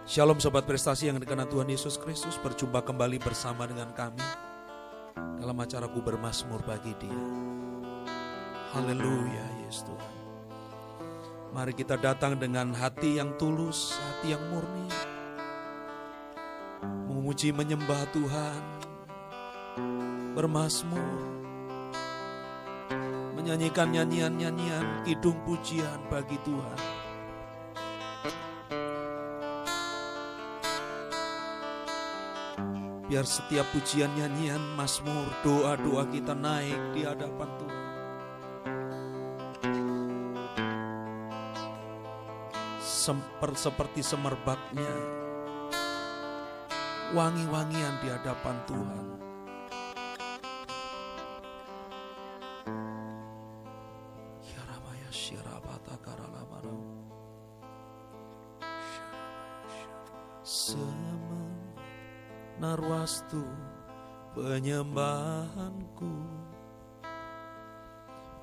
Shalom Sobat Prestasi yang dikenan Tuhan Yesus Kristus, berjumpa kembali bersama dengan kami dalam acara Ku Bermazmur bagi Dia. Haleluya, Yesus Tuhan. Mari kita datang dengan hati yang tulus, hati yang murni, memuji menyembah Tuhan, bermazmur, menyanyikan nyanyian-nyanyian kidung pujian bagi Tuhan. Biar setiap pujian, nyanyian, mazmur, doa-doa kita naik di hadapan Tuhan. Seperti semerbaknya wangi-wangian di hadapan Tuhan. Narwastu penyembahanku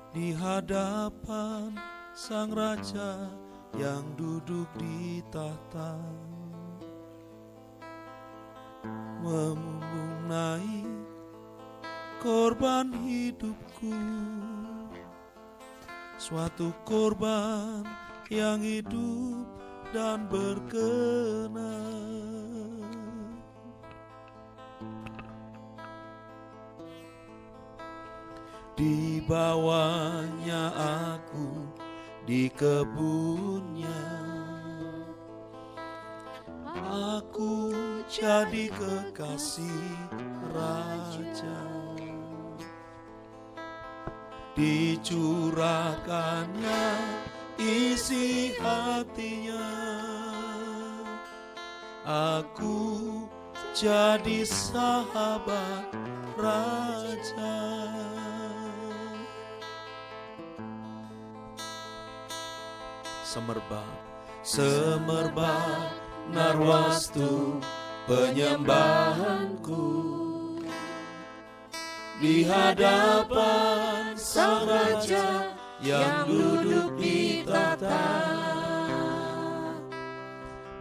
di hadapan Sang Raja yang duduk di tahta, memumbung naik korban hidupku, suatu korban yang hidup dan berkenan. Dibawanya aku di kebunnya, aku jadi kekasih raja. Dicurahkannya isi hatinya, aku jadi sahabat raja. Semerbak narwastu penyembahanku di hadapan Sang Raja yang duduk di tahta,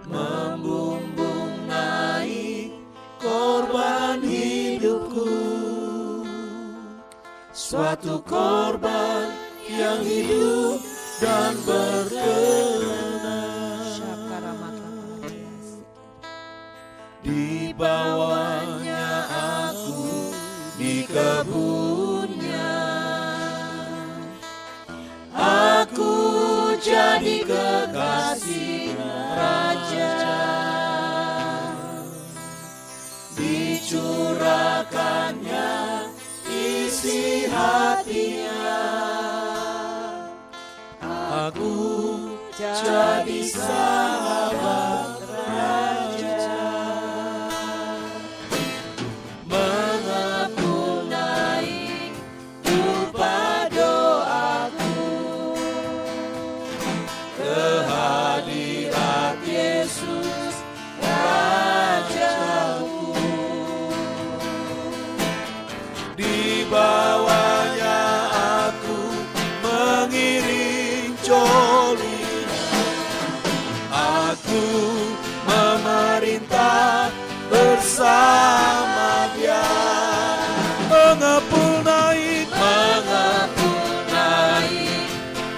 membumbung naik korban hidupku, suatu korban yang hidup dan berkenan. Dibawanya aku di kebunnya, aku jadi kekasih raja. Dicurahkannya isi hatinya, aku jadi sahabat raja. Mengepul naik dupa doaku ke hadirat Yesus Rajaku. Dibawanya aku mengiring jolin, aku memerintah bersama Dia. Mengepul naik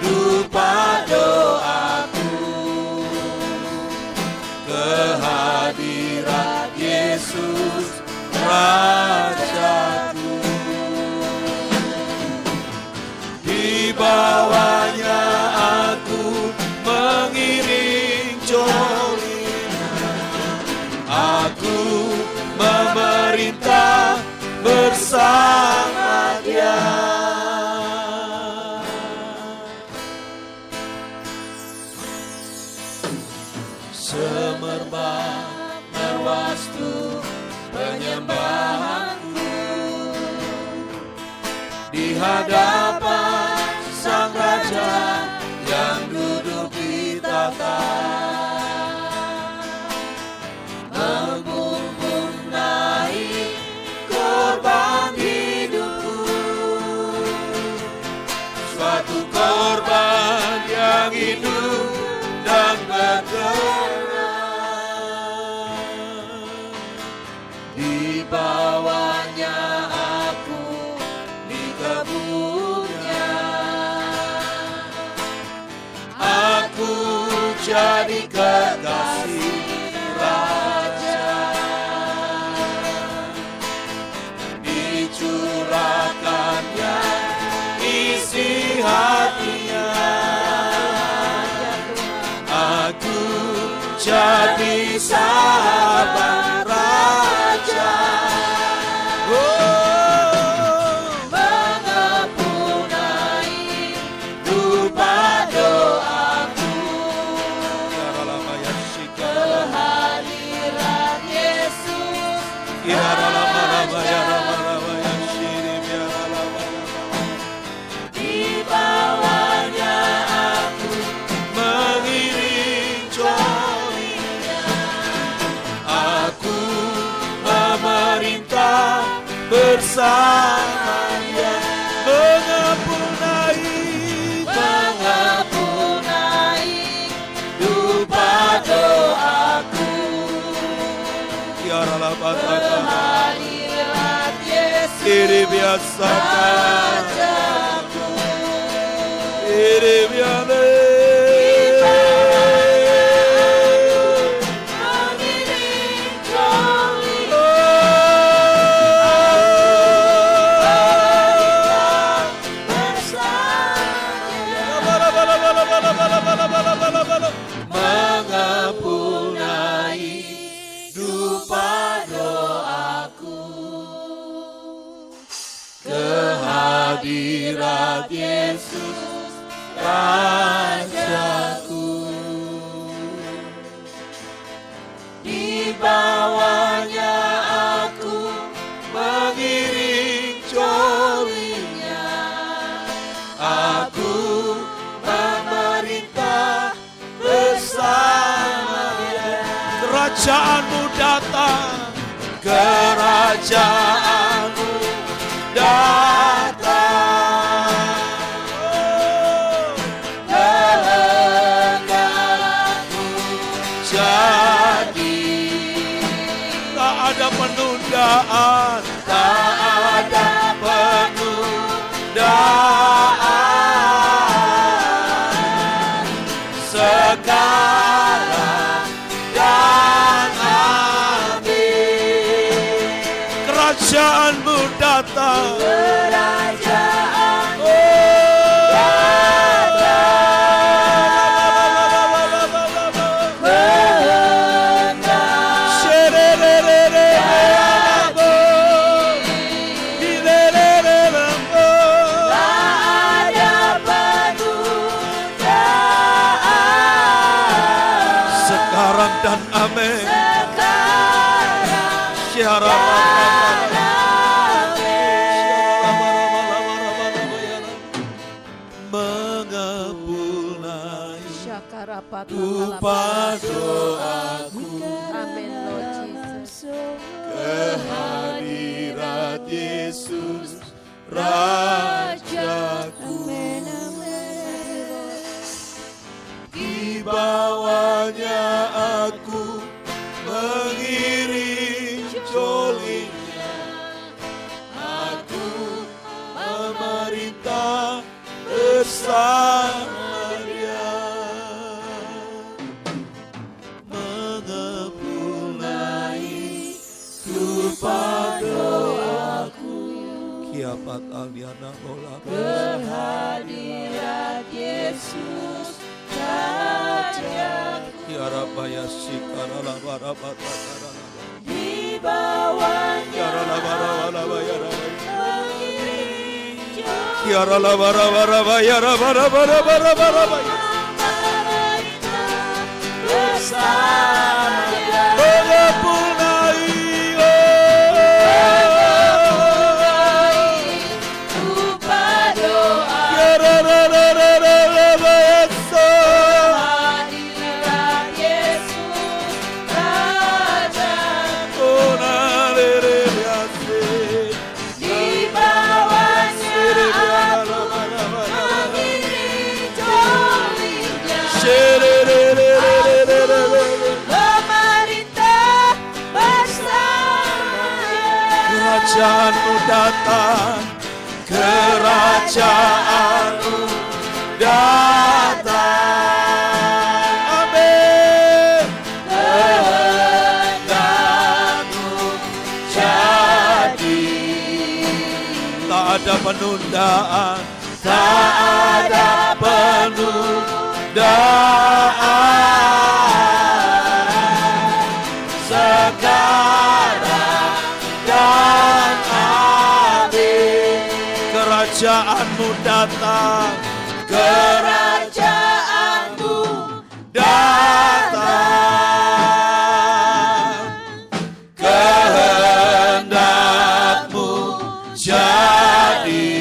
dupa doaku ke hadirat Yesus Rajaku. Dibawanya aku mengiring jolin, aku memerintah bersama Dia. Semerbak narwastu penyembahanku di hadapan Sang Raja yang duduk di tahta, membumbung naik korban hidupku, suatu korban yang hidup dan berkenan. dari kekasih Raja. Dicurahkannya isi hatinya, aku jadi sahabat Raja. mengampunai duka doaku, kehadiran Yesus dibawanya aku mengiring jolinya, aku memerintah bersamanya, mengampunai duka doaku, kehadiran Yesus Iri biasa Rajaku. Iri biasa Mengiring joli mengampunai duka doaku, kehadiran Yesus Rajaku. Dibawanya aku mengiring jolinya, aku memerintah bersamanya. Kerajaanmu datang, kerajaanmu datang. Kehendakmu Jadi tak ada penundaan, tak ada penundaan. Sekarang dan amin. Kerajaanmu datang, kerajaan sekarang dan amin. mengampunai duka doaku, Amin Lord Jesus. kehadiran Yesus Rajaku. Dibawanya aku mengiring jolinya, aku memerintah bersama Dia, mengampunai duka doaku. Kiapat aliana bola Kehadiran Yesus Rajaku. Kiara baya sikara la bara bata kara la. Dibawanya Kiara la bara la baya la. mengiring joli Kiara la bara bara baya la bara bara bara bara baya. memerintah bersamanya. Mengampunai Duka doa Kiara la la la la la baya so. kehadiran Yesus Rajaku. Ona le le biase. Dibawanya Siri biara aku la bara bara. mengiring jolinya, Siri le le le le le le. memerintah bersamanya. Kerajaanmu datang, kerajaanmu datang. Amin. penundaan, tak ada penundaan. Sekarang dan amin. Kerajaanmu datang, kerajaanmu datang, kehendakmu jadi.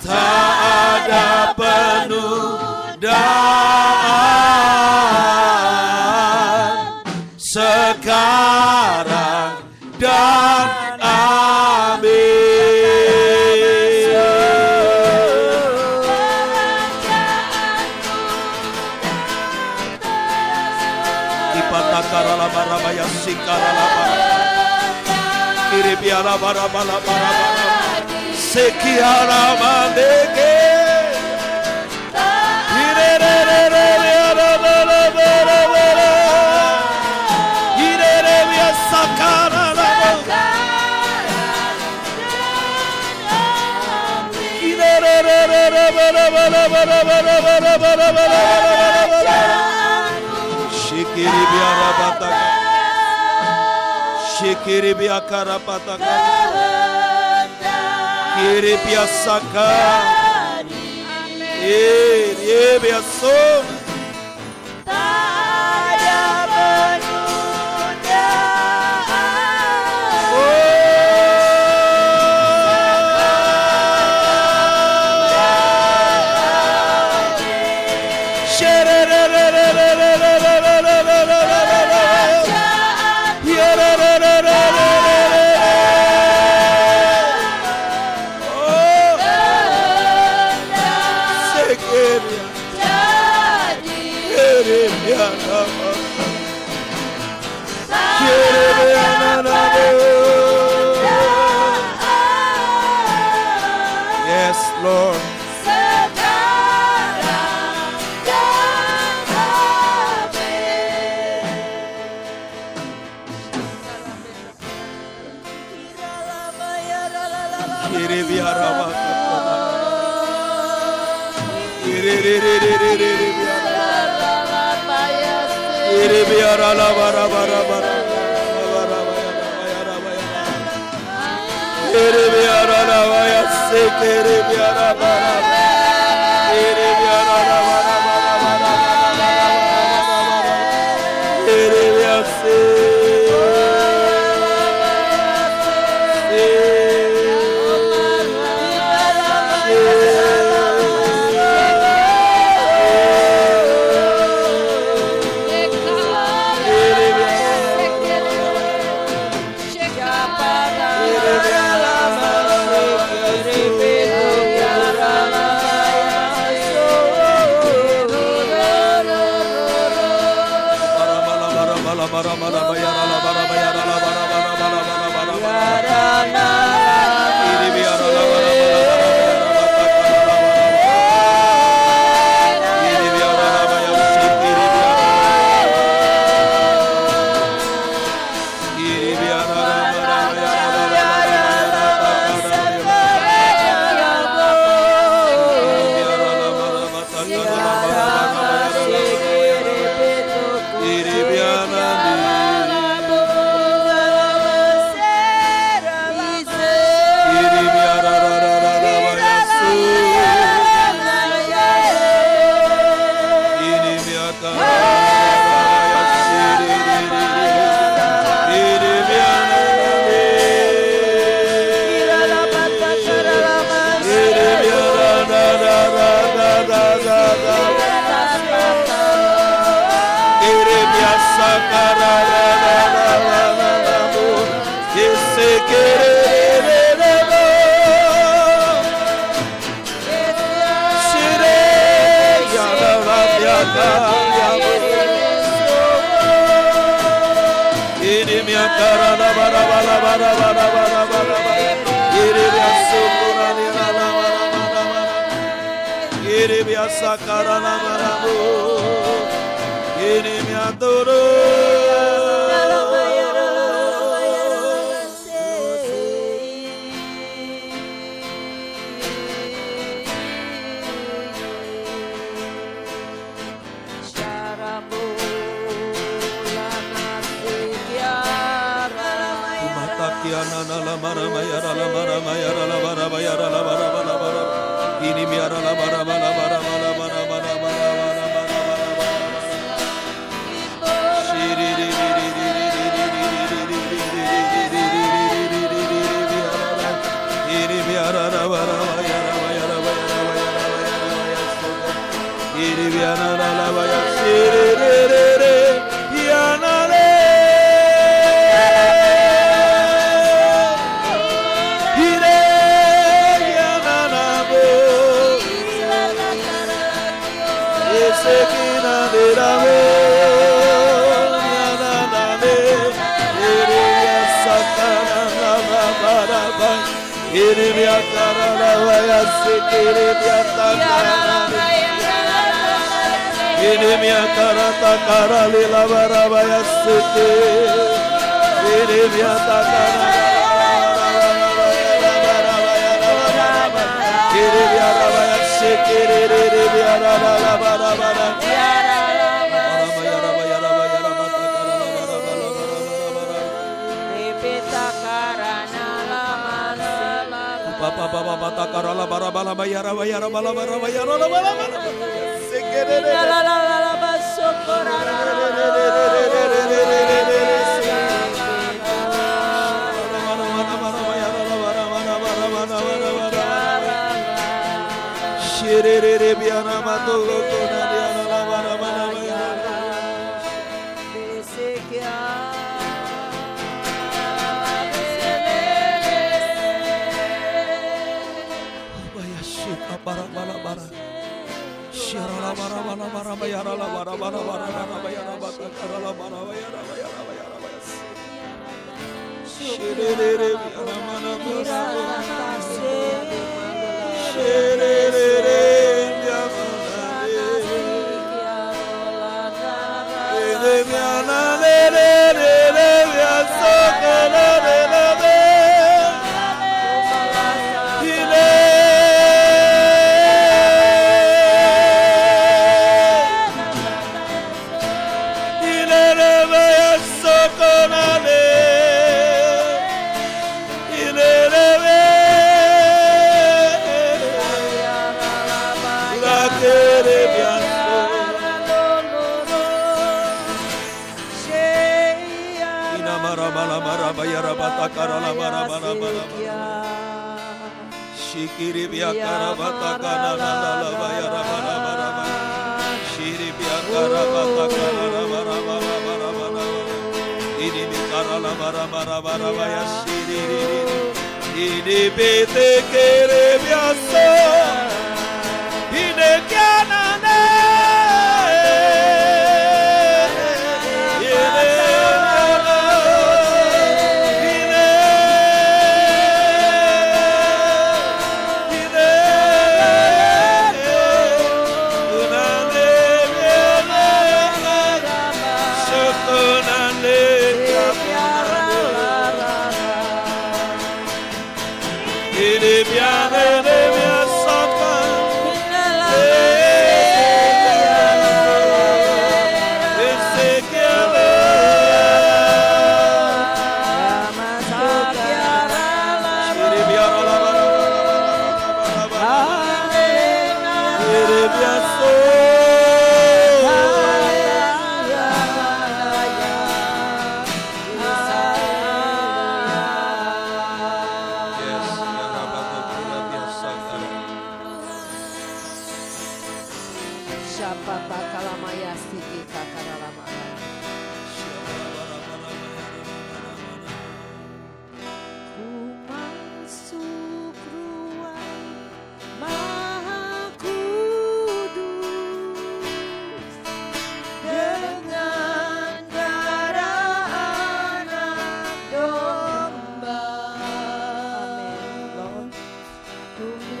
Tak ada penundaan, sekarang dan amin. Ipatakaralabarabaya sikaralabara, kiribiarabarabalabara, sekiarabandeke. Shikiri biara bataka, shikiri biakara bataka, kiri biasaka, biaso. Yes, Lord. Kiri biara bataka, kiri biara la bara bara bara. Kiri biara la vaya se kiri biara bara, kiri biara la bara bara bara, kiri biara se.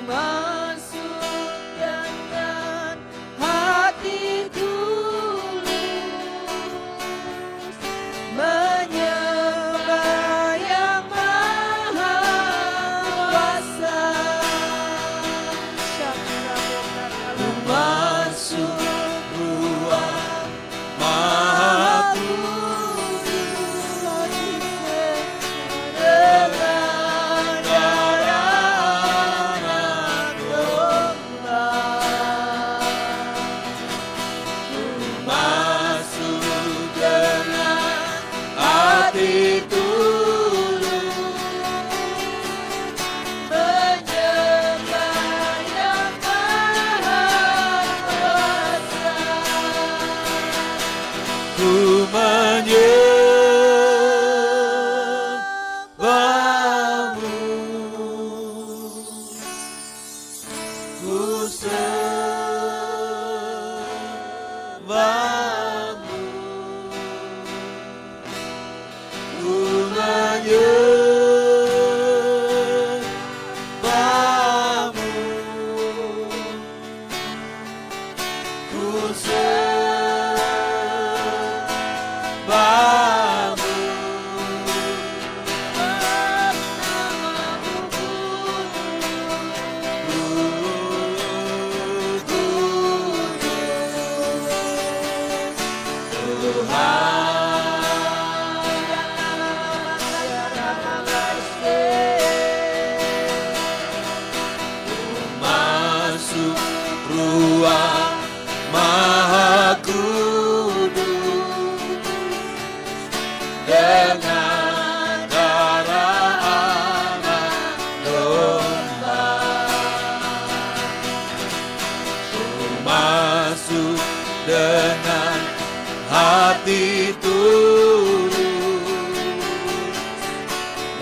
Masuk dengan hati tulus ku menyembahmu, ku sembahmu, ku menyembahmu, ku sembahmu. Masuk ruang Maha Kudus dengan darah anak domba. Ku masuk dengan hati tulus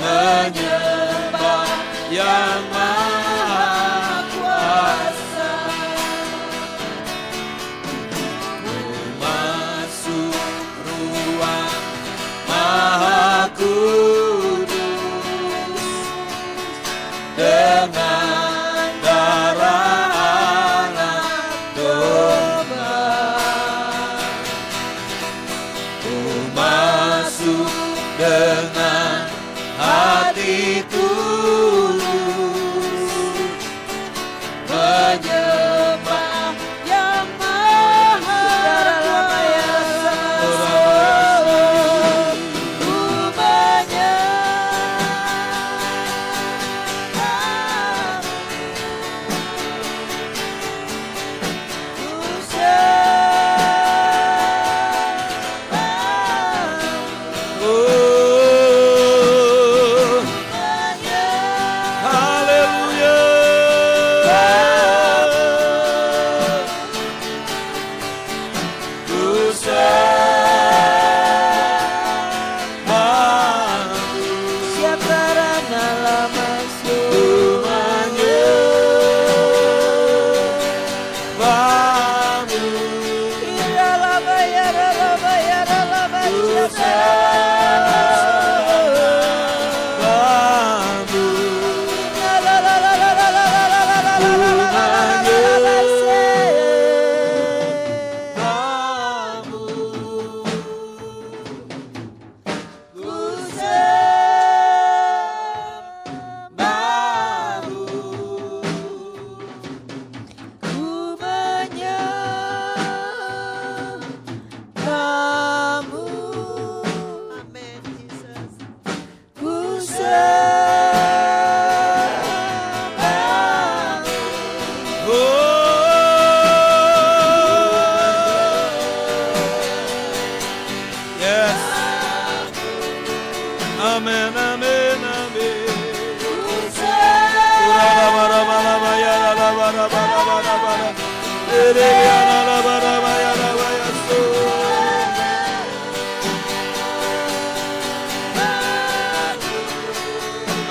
menyembah yang Maha Kuasa. Ku masuk ruang Maha Kudus dengan darah anak domba. Ku masuk dengan hati tulus menyembah yang Maha Kuasa. Ku Amen, amen, amen.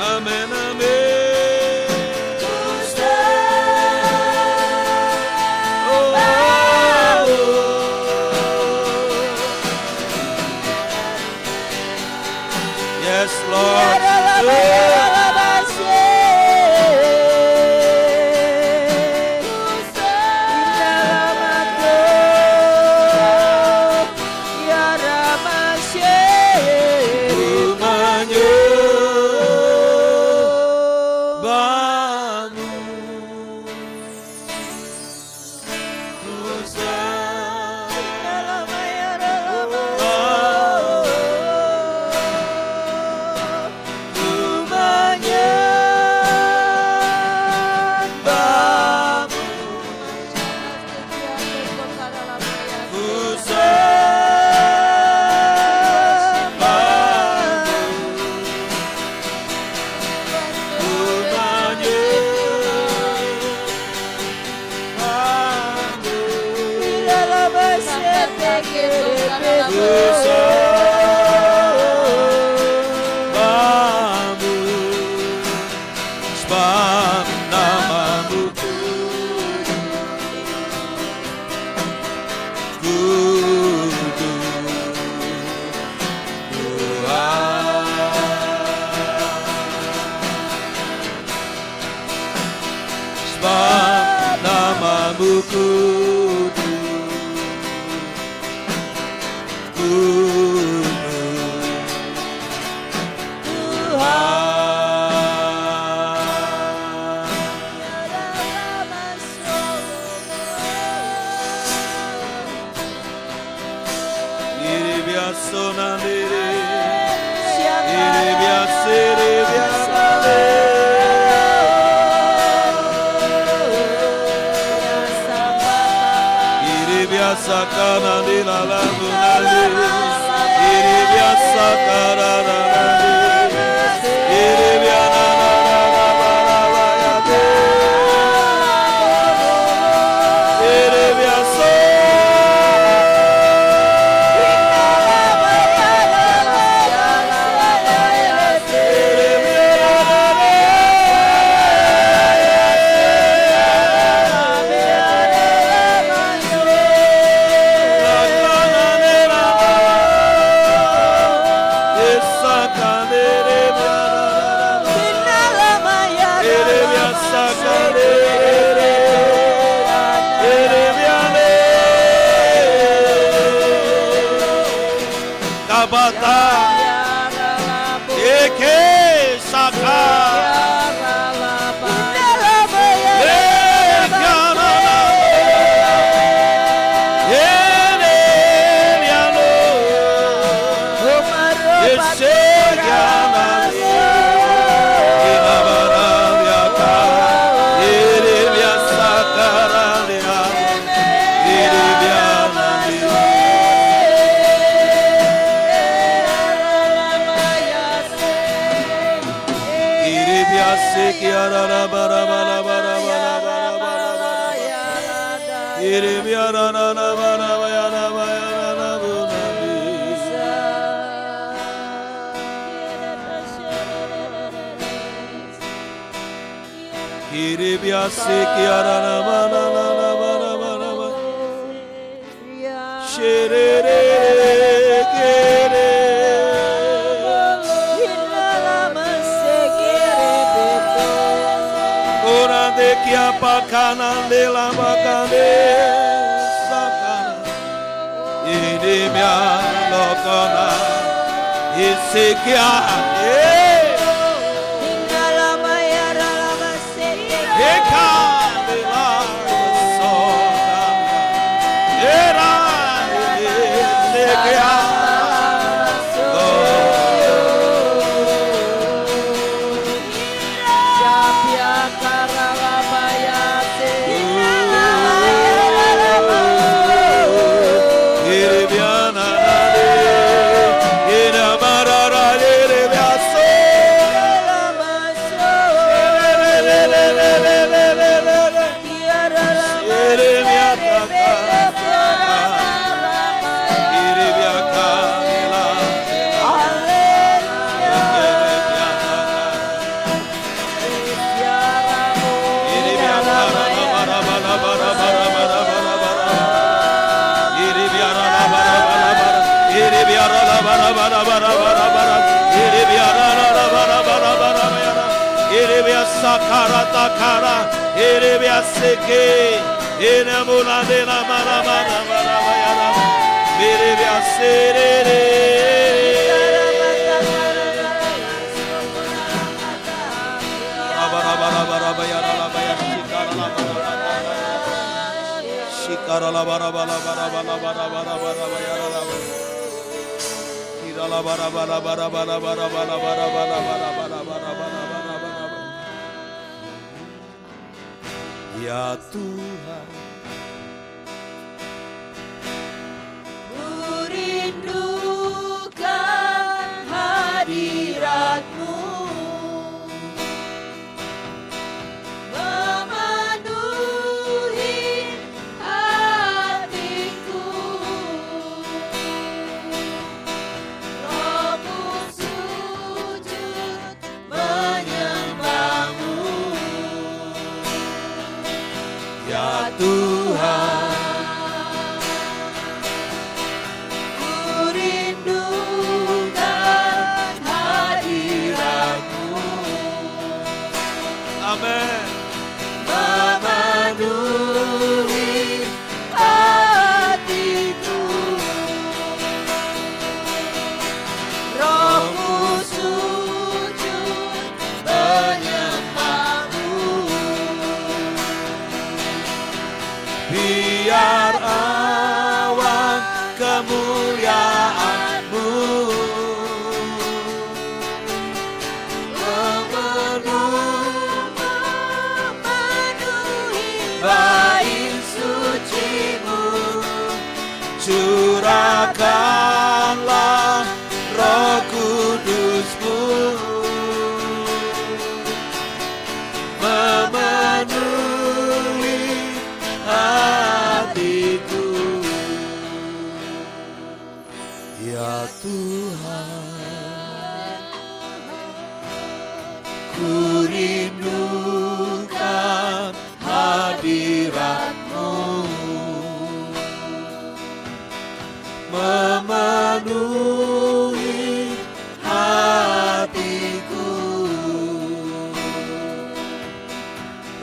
Amen, amen. Oh, yes, Lord. Te quiero sebab namamu sebab namamu kudus, sakana di dalam bunani, iri biasa karana iri biana iri biasa ya Tuhan, ku rindukan hadirat-Mu, memenuhi hatiku. kemuliaan-Mu. Bait suci-Mu, curahkanlah Roh Kudus-Mu, memenuhi hatiku. Ya Tuhan, ku rindukan hadirat-Mu, memenuhi hatiku.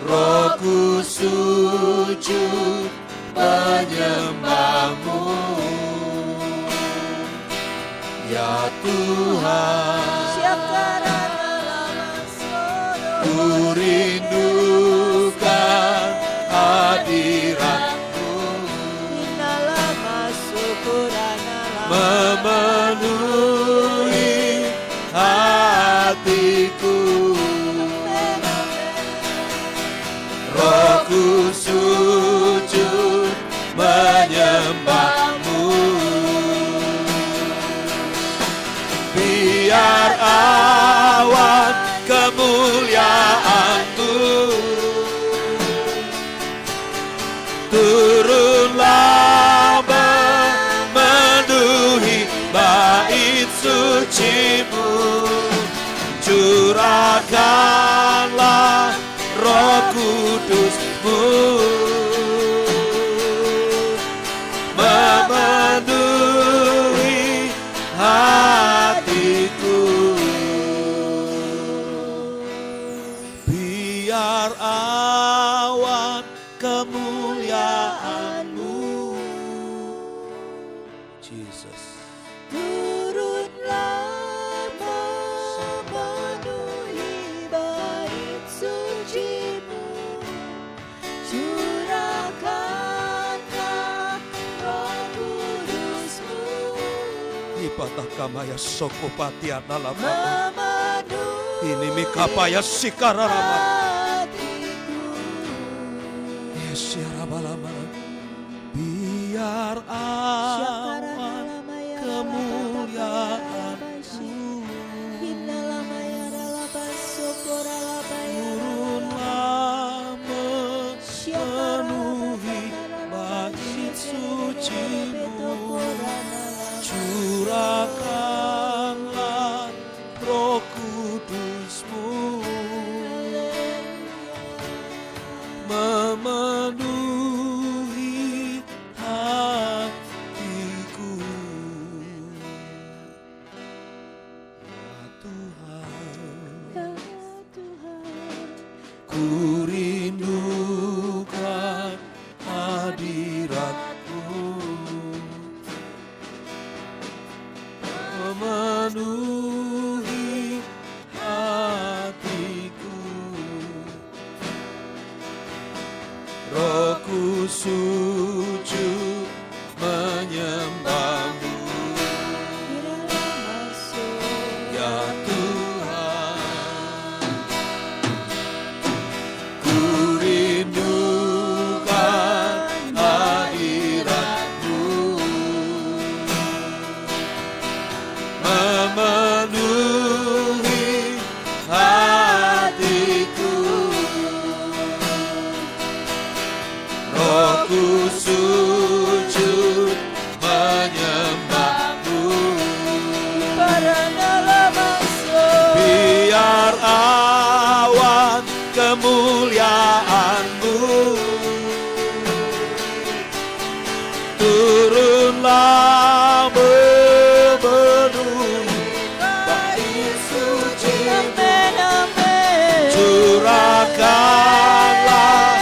Rohku sujud menyembah-Mu, ya Tuhan. Ku rindukan hadirat-Mu, memenuhi hatiku. Rohku sujud menyembah-Mu, biar awan kemuliaan-Mu turunlah memenuhi bait suci-Mu, curahkanlah Roh Kudus-Mu, memenuhi hatiku. Biar awan kemuliaan-Mu, Jesus, turunlah memenuhi bait suci-Mu, curahkanlah Roh Kudus-Mu, Ipatah kamaya sokopatian alam memenuhi ini mikapaya sikararama hatiku. yesiarabalama. Biar awan kemuliaan-Mu turunlah memenuhi bait suci-Mu, curahkanlah Roh Kudus-Mu, memenuhi hatiku. Ya Tuhan, ku rindukan hadirat-Mu, memenuhi hatiku. Rohku sujud menyembah-Mu, ya Tuhan. Ku rindukan hadirat-Mu, memenuhi hatiku. Rohku sujud menyembah-Mu, biar awan kemuliaan-Mu turunlah memenuhi bait suci-Mu, curahkanlah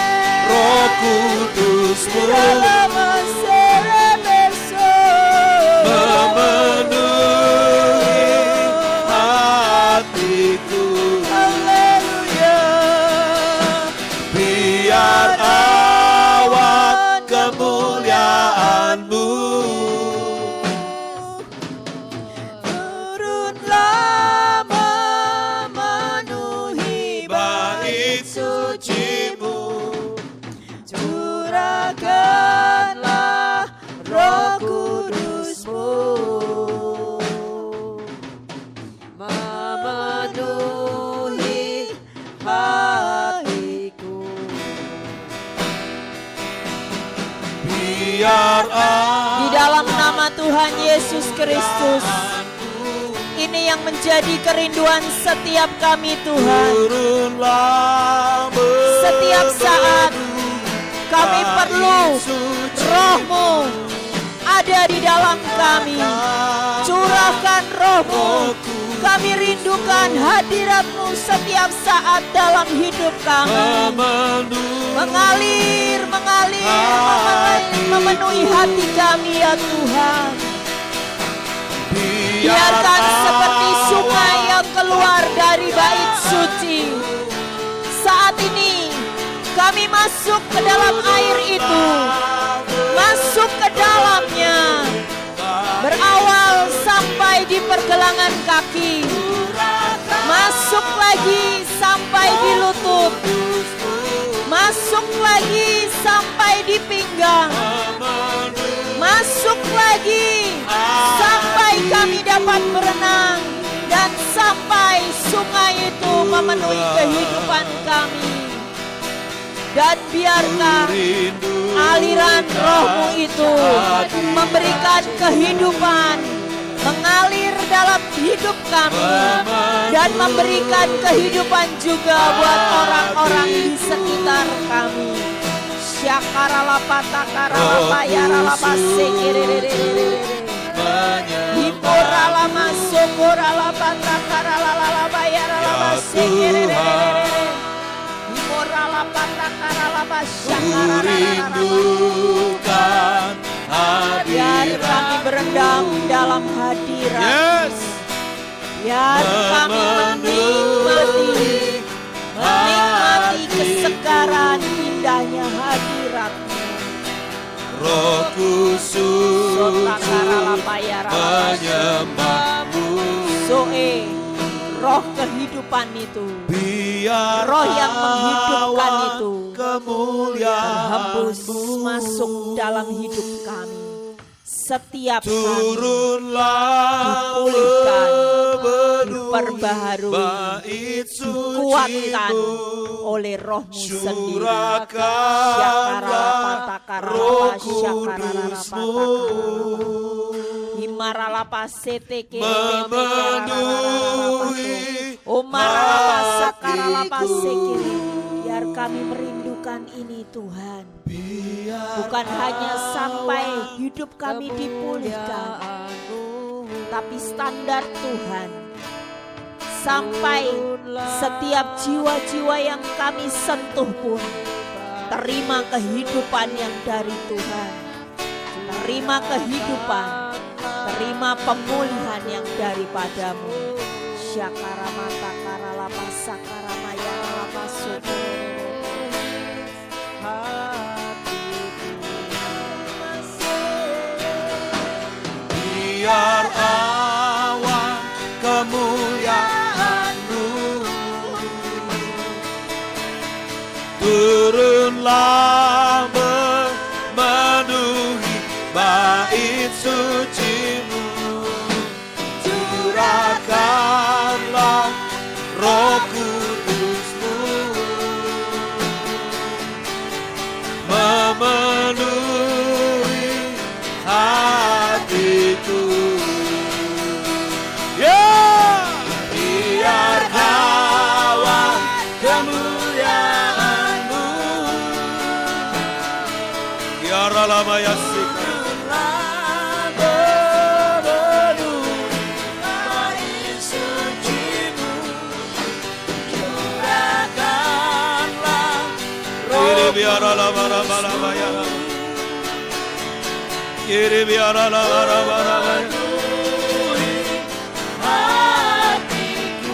Roh Kudus-Mu, memenuhi hatiku. Biar awan kemuliaan-Mu nama Tuhan Yesus Kristus. Ini yang menjadi kerinduan setiap kami Tuhan. Setiap saat kami perlu Roh-Mu ada di dalam kami. Curahkan Roh-Mu. Kami rindukan hadirat-Mu setiap saat dalam hidup kami. Mengalir, memenuhi hati kami ya Tuhan. Biarkan seperti sungai yang keluar dari bait suci. Saat ini kami masuk ke dalam air itu. Masuk ke dalamnya. Berawal sampai di pergelangan kaki. Masuk lagi sampai di lutut. Masuk lagi sampai di pinggang. Masuk lagi sampai kami dapat berenang. Dan sampai sungai itu memenuhi kehidupan kami. Dan biarkan aliran Roh-Mu itu memberikan kehidupan, mengalir dalam hidup kami, dan memberikan kehidupan juga buat orang-orang di sekitar kami. Syakaralapatakaralapa yaralapa sekirerererere. Hiporalama sokoralapatakaralapa yaralapa sekirerererere. Rindukan biar kami berendam dalam hadirat. Biar kami menikmati kesegaran indahnya hadirat-Mu. Roh Kudus menyembah-Mu. Roh kehidupan itu, biar roh yang menghidupkan itu terhembus kemuliaan-Mu masuk dalam hidup kami. Setiap kami turunlah dipulihkan, memenuhi diperbaharui, bait dikuatkan suci-Mu. oleh Roh-Mu sendiri. Curahkanlah Roh Kudus-Mu memenuhi hatiku. Biar kami merindukan ini Tuhan. Bukan hanya sampai hidup kami dipulihkan, tapi standar Tuhan sampai setiap jiwa-jiwa yang kami sentuh pun terima kehidupan yang dari Tuhan. Terima kehidupan, terima pemulihan yang daripada-Mu. Syakaramata karalapa sakaramaya karalapa suku. Biar awan kemuliaan-Mu turunlah memenuhi bait suci-Mu. Curahkanlah Roh Kudus-Mu memenuhi hatiku. Biar awan kemuliaan-Mu Yaralama yasika biara la bara bara baya kiri biara la bara bara baya hatiku.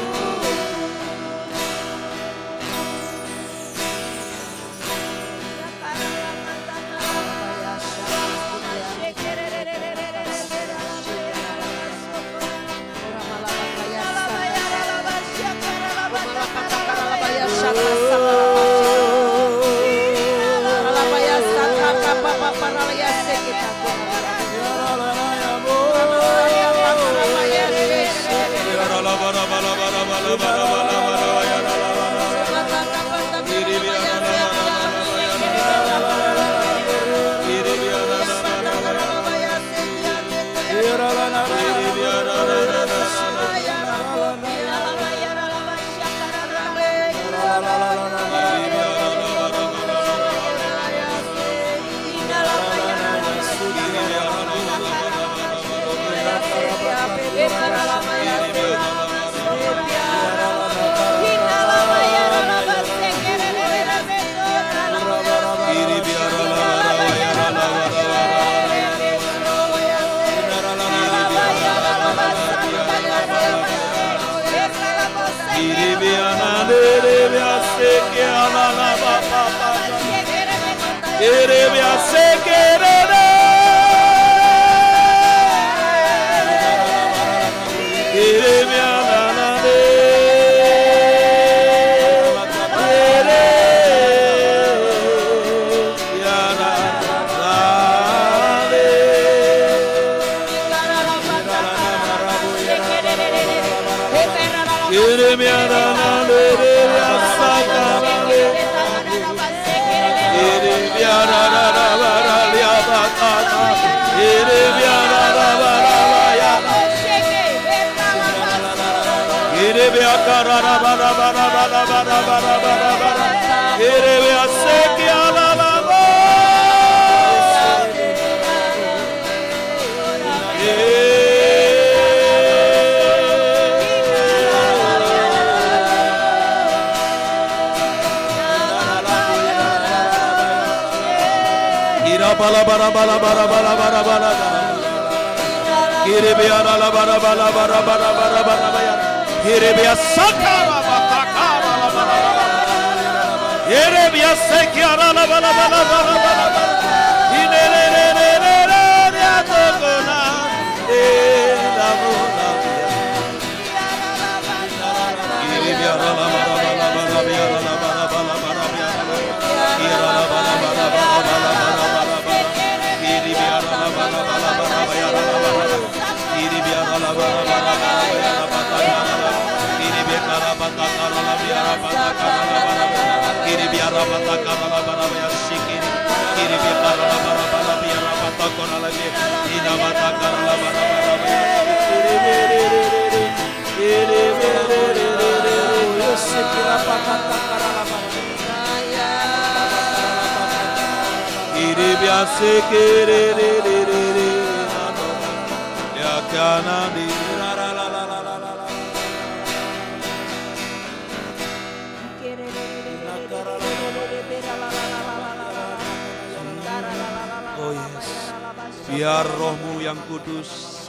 Biar roh-Mu yang kudus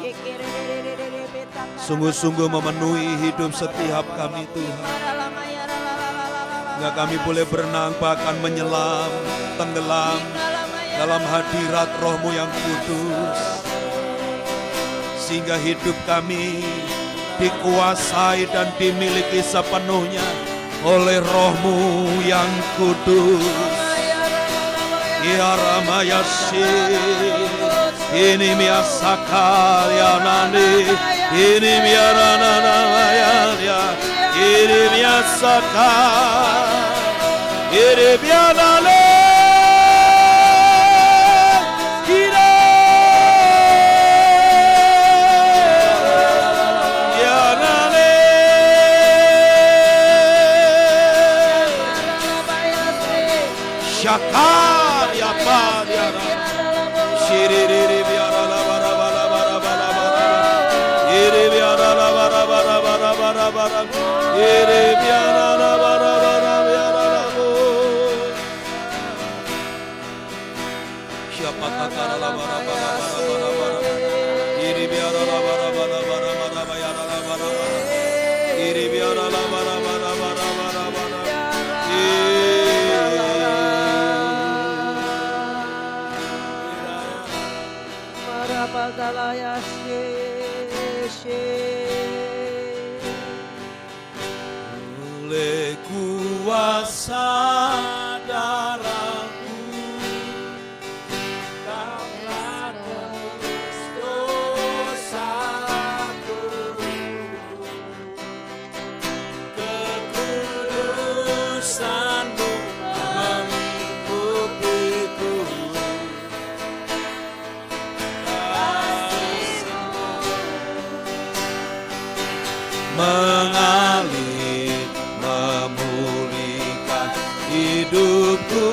sungguh-sungguh memenuhi hidup setiap kami Tuhan. Hingga kami boleh berenang bahkan menyelam, tenggelam dalam hadirat roh-Mu yang kudus. Sehingga hidup kami dikuasai dan dimiliki sepenuhnya oleh roh-Mu yang kudus. Ya Ramayasi, ini miasakal ya nani, ini miarana ya, ini miasakal, ini miarana. Shakar ya Padre, shiriri biara la bara bara bara bara bara, iri biara la bara bara bara bara bara, iri biara la bara bara biara la bo. Siapa takara la bara bara bara bara bara, iri biara la bara bara bara bara biara la bara bara, iri biara la bara bara bara bara bara. Oleh kuasa darah-Mu telah tebus dosaku, kekudusan-Mu mengikupiku. Mengalir, memulihkan hidupku,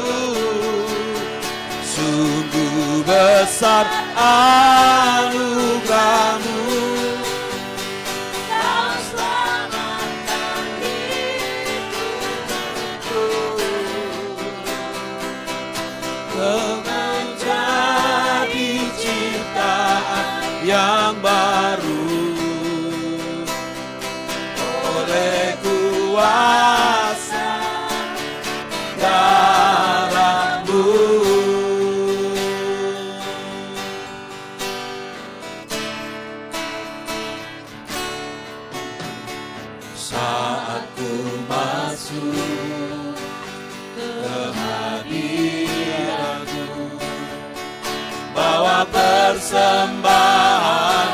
sungguh besar anugerah-Mu. Kau selamatkan hidupku, menjadi ciptaan yang baru. Oleh saat ku masuk ke hadirat-Mu, bawa persembahan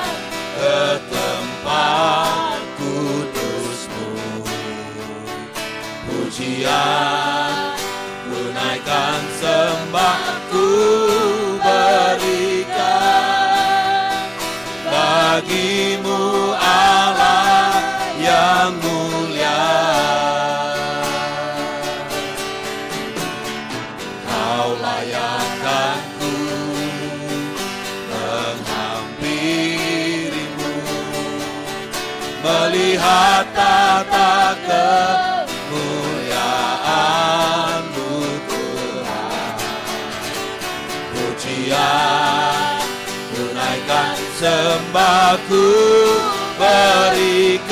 ke tempat kudus-Mu, pujian ku naikkan, sembah ku berikan bagi-Mu Allah yang mulia. Kau layakkan ku menghampiri-Mu, melihat tata kemuliaan-Mu Tuhan. Pujian ku naikkan, sembah ku berikan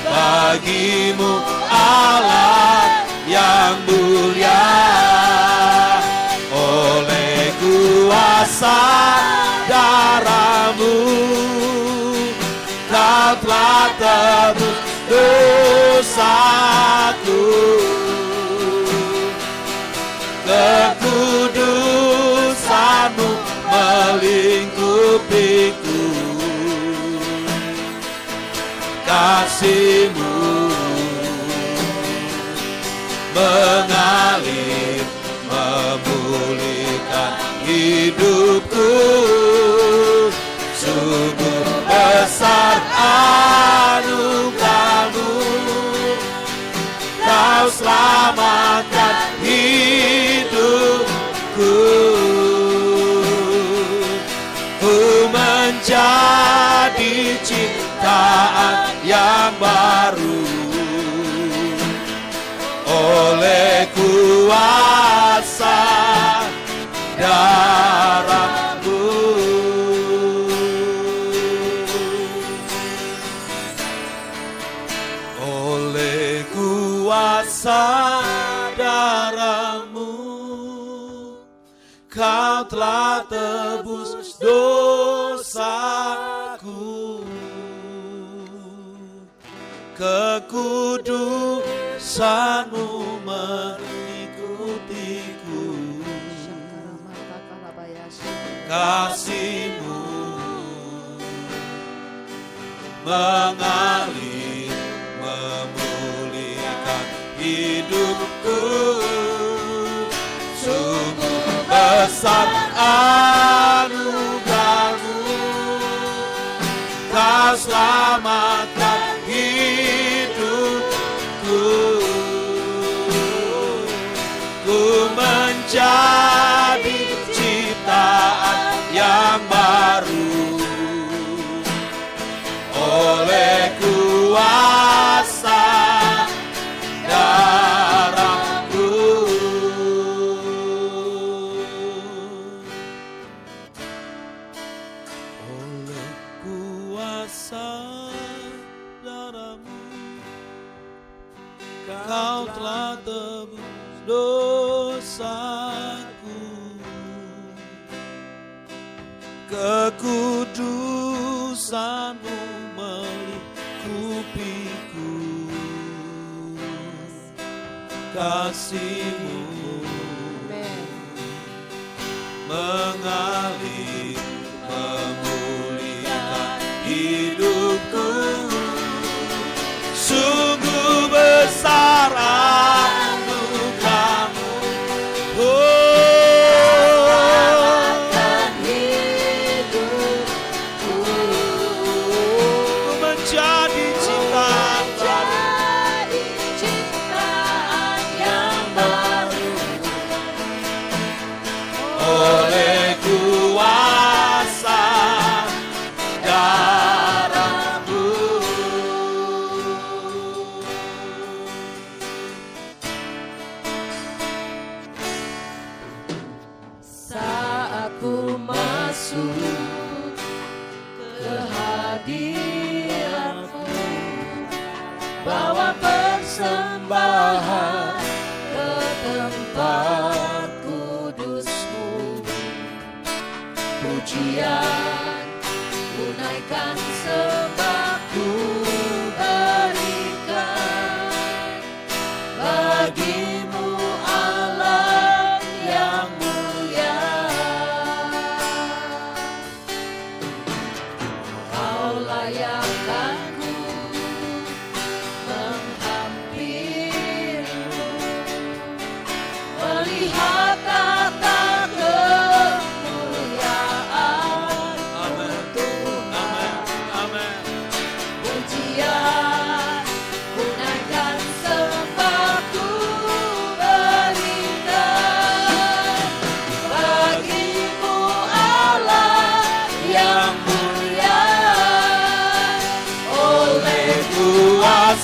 bagi-Mu Allah yang mulia. Oleh kuasa darah-Mu Kau telah tebus dosaku, kekudusan-Mu melingkupiku, kasih-Mu mengalir memulihkan hidupku. Sungguh besar anugerah-Mu, Kau selamatkan hidupku. Ku menjadi ciptaan yang baru oleh kuasa darah-Mu. Oleh kuasa darah-Mu Kau telah tebus dosaku, kekudusan-Mu mengikutiku, kasih-Mu mengalir memulihkan hidupku. Sungguh besar anugerah-Mu, Kau selamatkan hidupku. Ku menjadi ciptaan yang baru oleh kuasa darah-Mu. Oleh kuasa darah-Mu Kau telah tebus dosaku, kekudusan-Mu melingkupiku, kasih-Mu mengalir memulihkan hidupku. Sungguh besar anugerah-Mu, ku menjadi ciptaan yang baru oleh kuasa darah-Mu. Saat ku masuk ke hadirat-Mu, bawa persembahan ke tempat kudus-Mu, pujian ku naikkan, sembah ku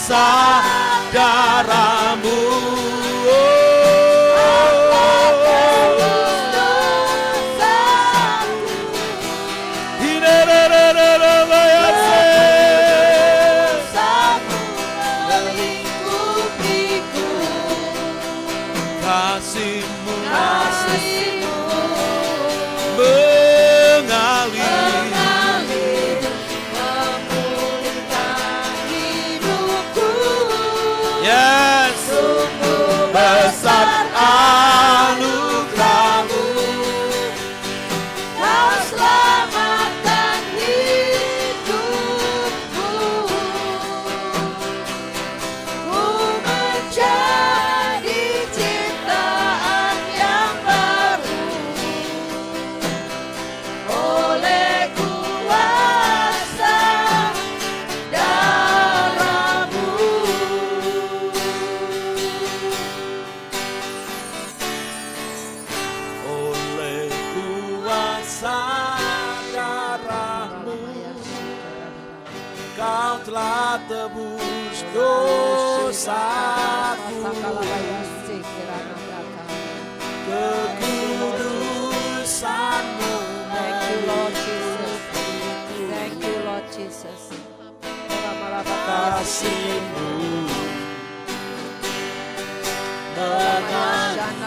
kuasa darahmu. Kasihmu mengalir memulihkan hidupku. Yes, Sungguh besar anugerahmu. Kau selamatkan hidupku. Ku menjadi ciptaan yang baru oleh kuasa darahmu. Oleh kuasa darahmu Kau telah tebus dosaku. Kekudusanmu Thank you, Lord Jesus. Thank you, Lord Jesus. kasihmu mengalir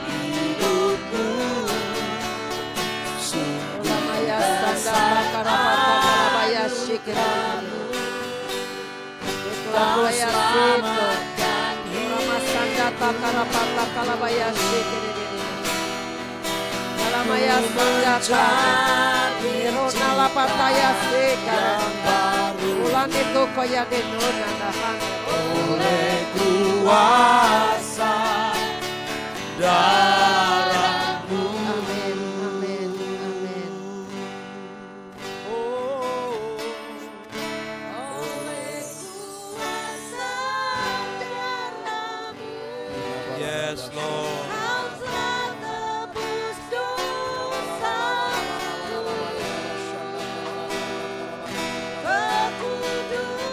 hidupku. Oleh kuasa darahmu. Amin, amin, amin. Oleh kuasa darahmu, Yes, Lord. Kau telah tebus dosaku.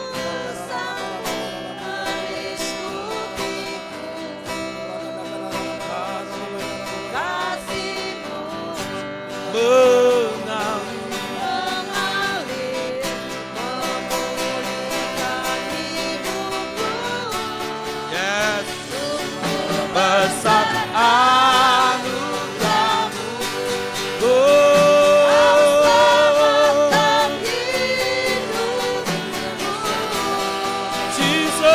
Kekudusanmu meliskupiku. Kasihmu mengalir memulihkan hidupku. Yes, besar anugerahmu. Selamatkan hidupku. Jesus.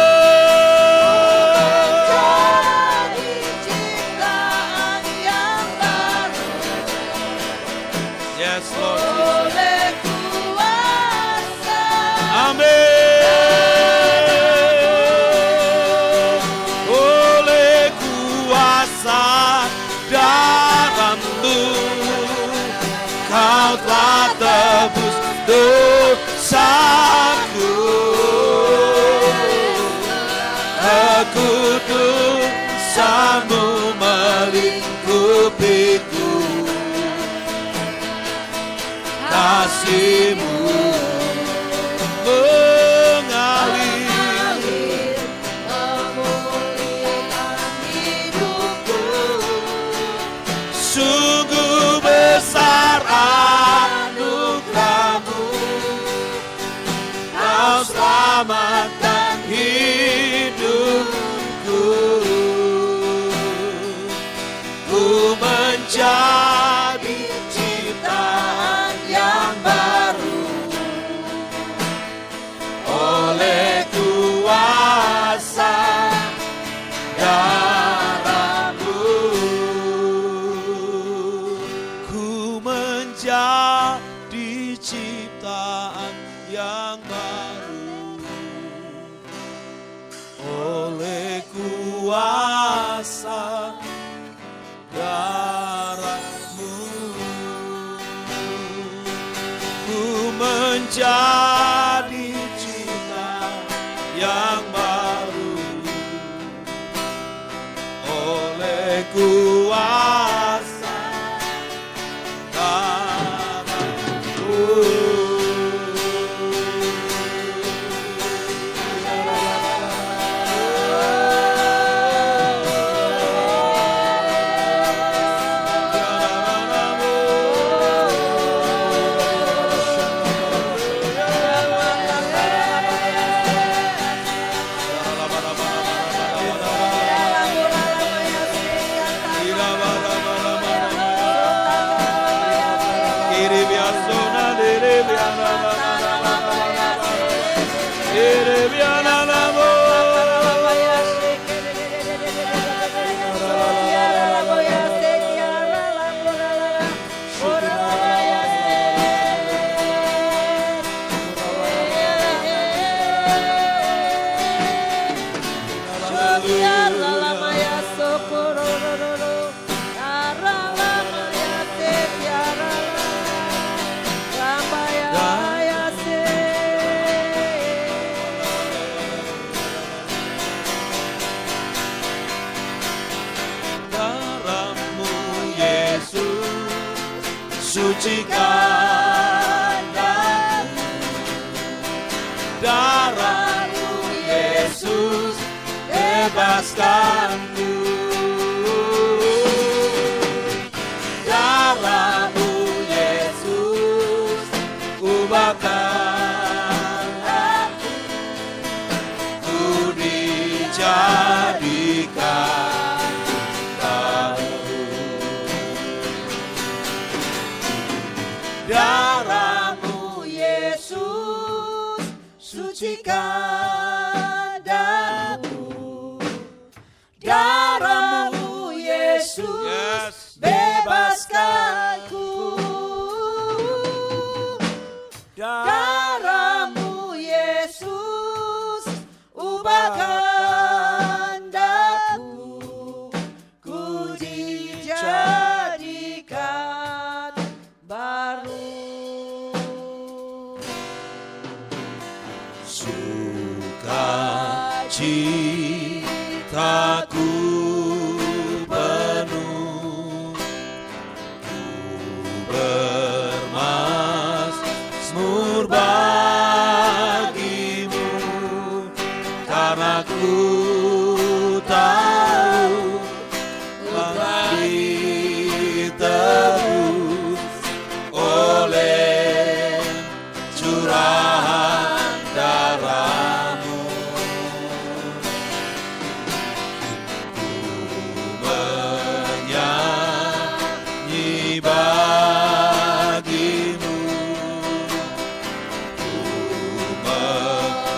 Jadi ciptaan yang baru Yes, Lord Jesus. oleh kuasa Amin. Oleh kuasa darahmu Kau telah tebus dosaku. Kekudusanmu melingkupiku. Kasihmu mengalir memulihkan hidupku. sungguh besar anugerahmu. Kau selamatkan hidupku. Ku menjadi ciptaan yang baru oleh kuasa darahmu. Ku menjadi ciptaan yang baru oleh kuasa darahmu. Ku menjadi ciptaan yang baru oleh kuasa darahmu. Sucikan daku, darahmu Yesus, bebaskanku. Darahmu Yesus, ubahkan aku, ku dijadikan baru. Darahmu Yesus, sucikan daku. Darahmu Yesus, bebaskanku. Darahmu Yesus, ubahkan daku, ku dijadikan baru. Sukacitaku penuh, ku bermazmur bagimu, karena ku tahu telah ditebus oleh curahan darahmu. Ku menyanyi bagimu, ku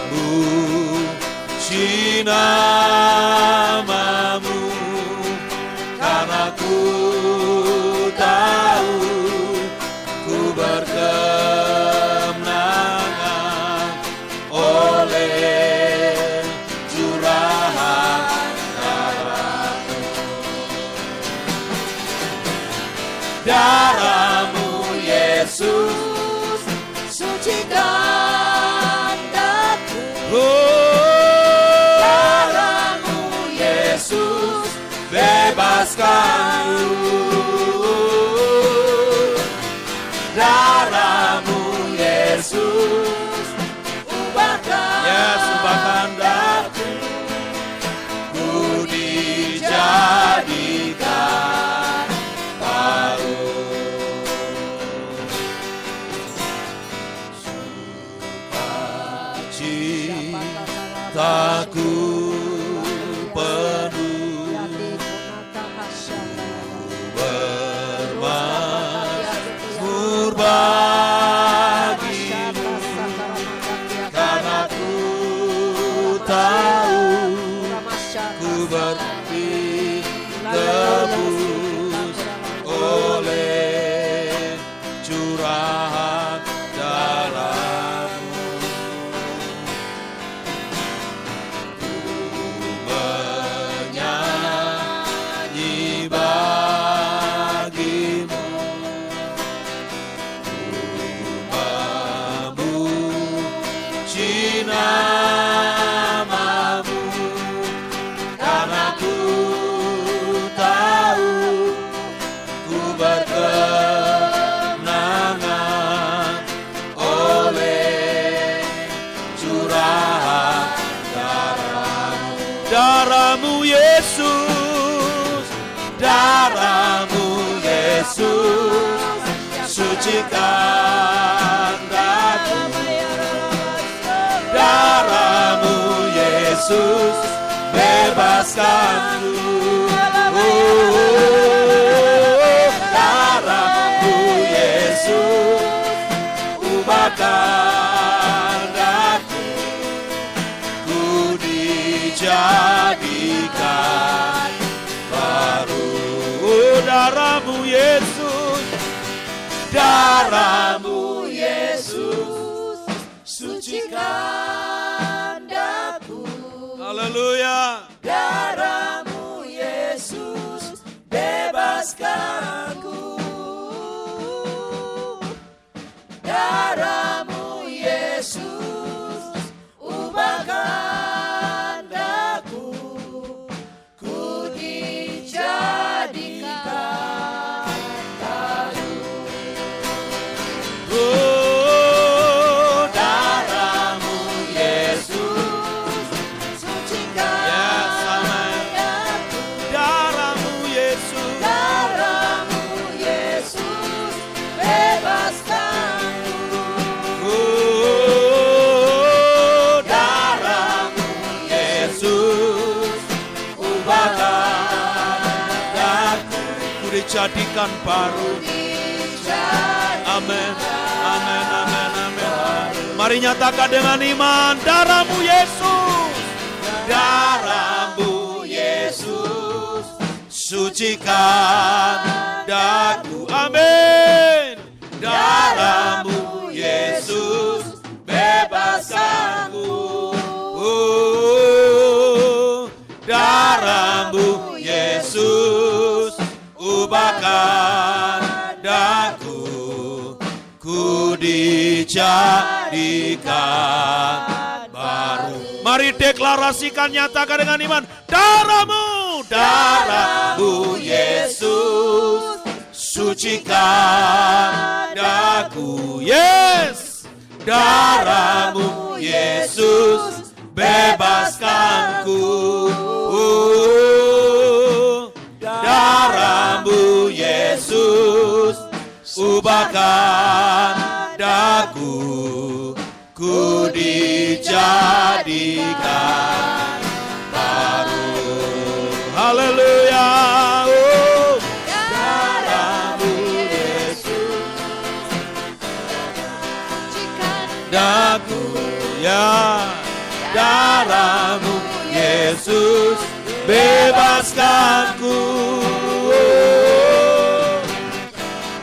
memuji namamu, karena ku tahu ku berkemenangan oleh curahan darahmu. Darahmu Yesus, sucikan daku. Darahmu Yesus, bebaskanku. Darahmu Yesus, ubahkan daku, ku dijadikan baru. Sukacitaku penuh, bermazmur bagimu, karena ku tahu ku ditebus oleh curahan darahmu. Ku menyanyi bagimu, ku memuji namamu, karena ku tahu ku berkemenangan oleh curahan darahmu. Darahmu Yesus, darahmu Yesus, sucikan daku. Darahmu Yesus, bebaskanku. Darahmu Yesus, ubah daku, ku dijadikan baru. Darahmu Yesus, darahmu Yesus, sucikan daku. Haleluya. Darahmu Yesus, bebaskan ku. Darahmu Yesus, ubahkan daku, ku dijadikan baru. Oh, darahmu Yesus, sucikan daku. Darahmu Yesus, darahmu Yesus, bebaskan. Oh, darahmu Yesus, ubahkan daku, ku dijadikan baru. Amin, amin, amin, amin. Mari nyatakan dengan iman, darahmu Yesus, darahmu Yesus, sucikan daku. Amin. Darahmu Yesus, bebaskan ku. Oh, darahmu Yesus, ubahkan daku, ku dijadikan baru. Mari deklarasikan, nyatakan dengan iman, darahmu, darahmu Yesus, sucikan daku. Yes, darahmu Yesus, bebaskan ku. Oh, darahmu Yesus, ubahkan daku, ku dijadikan baru. Haleluya. Oh, darahmu Yesus, daku, ya, darahmu Yesus, bebaskan ku.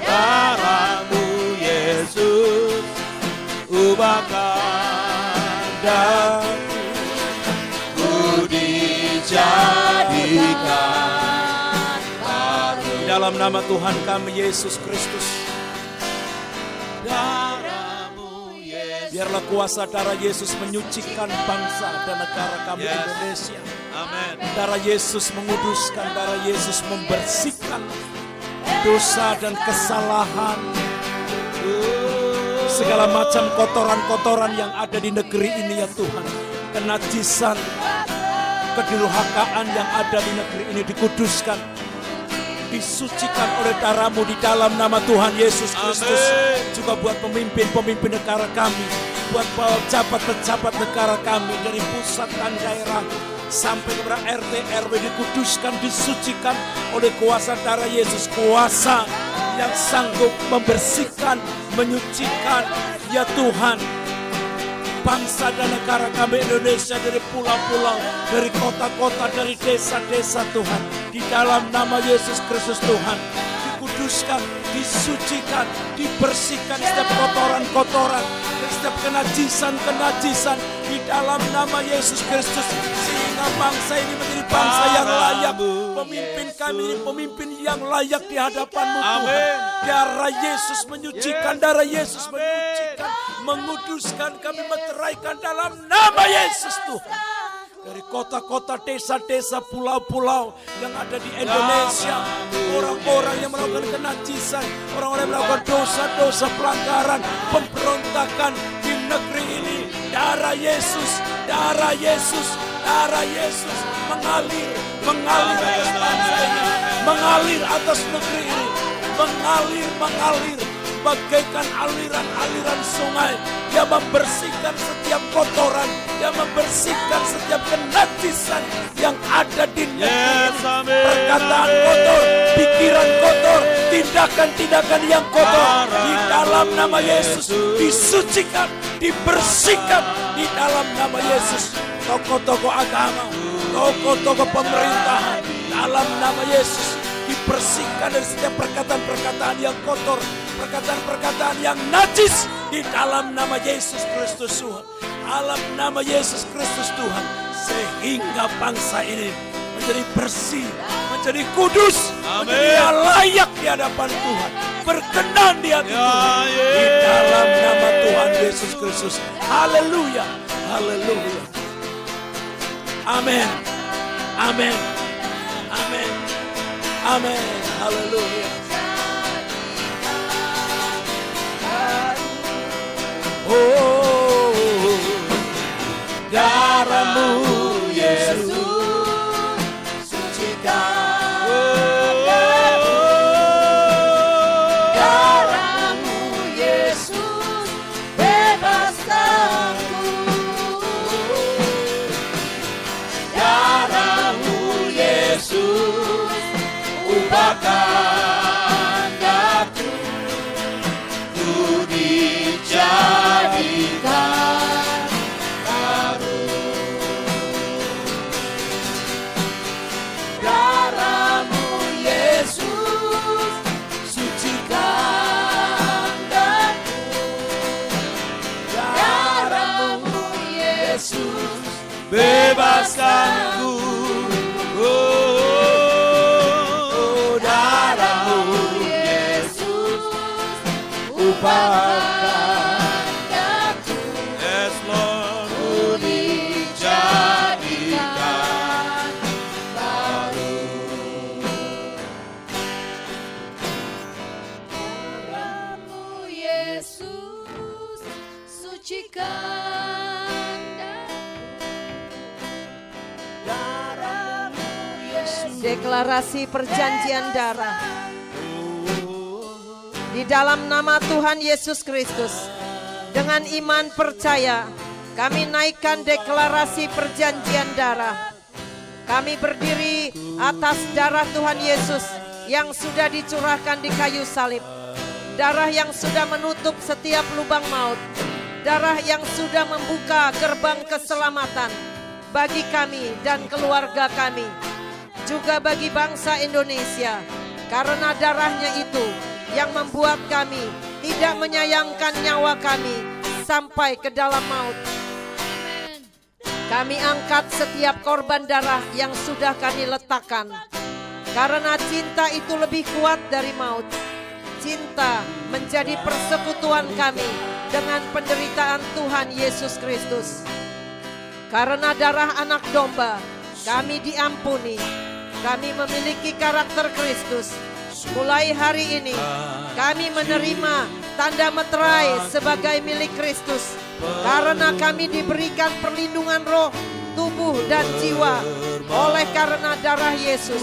Darahmu Yesus, ubahkan daku, ku dijadikan baru. Di dalam nama Tuhan kami Yesus Kristus, darahmu Yesus, biarlah kuasa darah Yesus menyucikan bangsa dan negara kami Indonesia. Amin. Darah Yesus menguduskan, darah Yesus membersihkan dosa dan kesalahan, segala macam kotoran-kotoran yang ada di negeri ini ya Tuhan. Kenajisan, kedurhakaan yang ada di negeri ini dikuduskan, disucikan oleh darah-Mu di dalam nama Tuhan Yesus Kristus. Juga buat pemimpin-pemimpin negara kami, buat pejabat-pejabat negara kami dari pusat dan daerah sampai kepada RT RW, dikuduskan, disucikan oleh kuasa darah Yesus, kuasa yang sanggup membersihkan, menyucikan ya Tuhan bangsa dan negara kami Indonesia, dari pulau-pulau, dari kota-kota, dari desa-desa Tuhan. Di dalam nama Yesus Kristus Tuhan, dikuduskan, disucikan, dibersihkan setiap kotoran-kotoran, setiap kenajisan-kenajisan di dalam nama Yesus Kristus, sehingga bangsa ini menjadi bangsa yang layak. Pemimpin kami ini pemimpin yang layak di hadapan-Mu Tuhan. Darah Yesus menyucikan, darah Yesus menyucikan, menguduskan, kami meteraikan dalam nama Yesus Tuhan. Dari kota-kota, desa-desa, pulau-pulau yang ada di Indonesia, orang-orang yang melakukan kenajisan, orang-orang yang melakukan dosa-dosa, pelanggaran, pemberontakan di negeri ini, darah Yesus, darah Yesus, darah Yesus mengalir atas bangsa ini, mengalir atas negeri ini, mengalir bagaikan aliran-aliran sungai yang membersihkan setiap kotoran, yang membersihkan setiap kenajisan yang ada di negeri ini. Perkataan kotor, pikiran kotor, tindakan-tindakan yang kotor di dalam nama Yesus disucikan, dibersihkan di dalam nama Yesus. Tokoh-tokoh agama, tokoh-tokoh pemerintahan dalam nama Yesus dibersihkan dari setiap perkataan-perkataan yang kotor, perkataan-perkataan yang najis di dalam nama Yesus Kristus Tuhan. Dalam nama Yesus Kristus Tuhan, sehingga bangsa ini menjadi bersih, menjadi kudus, menjadi layak di hadapan Tuhan, berkenan di hati Tuhan. Di dalam nama Tuhan Yesus Kristus. Haleluya, haleluya. Amin, amin, amin, amin, haleluya. Oh, darahmu Yesus sucikan, darahmu Yesus bebaskanku, darahmu Yesus ubahkan aku, ku dijadikan baru. Darahmu Yesus sucikan aku, darahmu Yesus bebaskanku. oh, darahmu Yesus ubahkan aku, Yes, Lord. ku dijadikan baru. Darahmu Yesus sucikan, darahmu Yesus. Deklarasi perjanjian darah. Di dalam nama Tuhan Yesus Kristus, dengan iman percaya, kami naikkan deklarasi perjanjian darah. Kami berdiri atas darah Tuhan Yesus yang sudah dicurahkan di kayu salib. Darah yang sudah menutup setiap lubang maut. Darah yang sudah membuka gerbang keselamatan bagi kami dan keluarga kami. Juga bagi bangsa Indonesia. Karena darahnya itu yang membuat kami tidak menyayangkan nyawa kami sampai ke dalam maut. Kami angkat setiap korban darah yang sudah kami letakkan. Karena cinta itu lebih kuat dari maut. Cinta menjadi persekutuan kami dengan penderitaan Tuhan Yesus Kristus. Karena darah anak domba, kami diampuni. Kami memiliki karakter Kristus. Mulai hari ini, kami menerima tanda meterai sebagai milik Kristus. Karena kami diberikan perlindungan roh, tubuh dan jiwa oleh karena darah Yesus.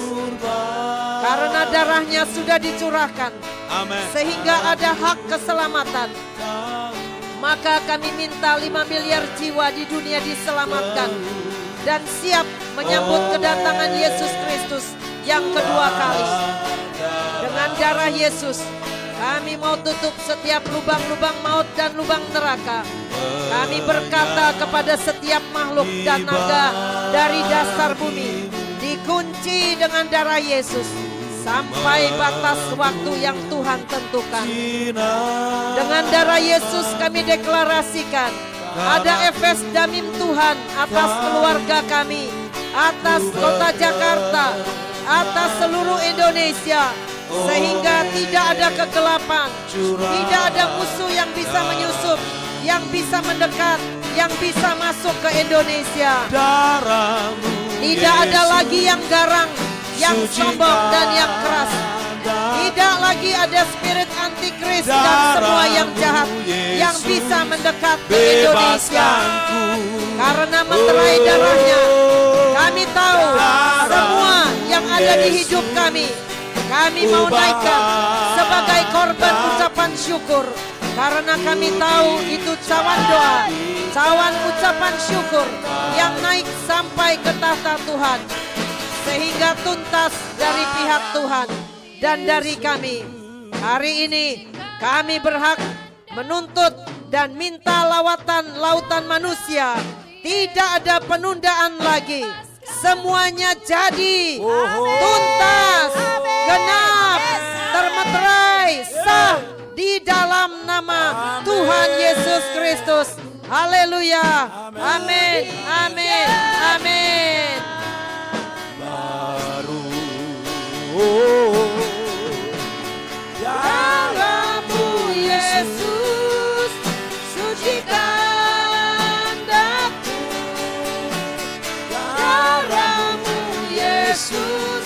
Karena darahnya sudah dicurahkan, Amen. sehingga ada hak keselamatan. Maka kami minta 5 miliar jiwa di dunia diselamatkan dan siap menyambut kedatangan Yesus Kristus yang kedua kali. Dengan darah Yesus, kami mau tutup setiap lubang-lubang maut dan lubang neraka. Kami berkata kepada setiap makhluk dan naga dari dasar bumi, dikunci dengan darah Yesus sampai batas waktu yang Tuhan tentukan. Dengan darah Yesus kami deklarasikan, ada efes damim Tuhan atas keluarga kami, atas kota Jakarta, atas seluruh Indonesia, sehingga tidak ada kegelapan, tidak ada musuh yang bisa menyusup, yang bisa mendekat, yang bisa masuk ke Indonesia. Tidak ada lagi yang garang, yang sombong dan yang keras. Tidak lagi ada spirit antikris dan semua yang jahat yang bisa mendekat ke Indonesia. Karena meterai darahnya, kami tahu semua yang ada di hidup kami mau naikkan sebagai korban ucapan syukur. Karena kami tahu itu cawan doa, cawan ucapan syukur yang naik sampai ke tahta Tuhan. Sehingga tuntas dari pihak Tuhan dan dari kami. Hari ini kami berhak menuntut dan minta lautan manusia. Tidak ada penundaan lagi. Semuanya jadi tuntas, genap, termeterai, sah di dalam nama Tuhan Yesus Kristus. Haleluya. Amin. Amin. Amin. Baru Darahmu Yesus sucikan daku. Darahmu Yesus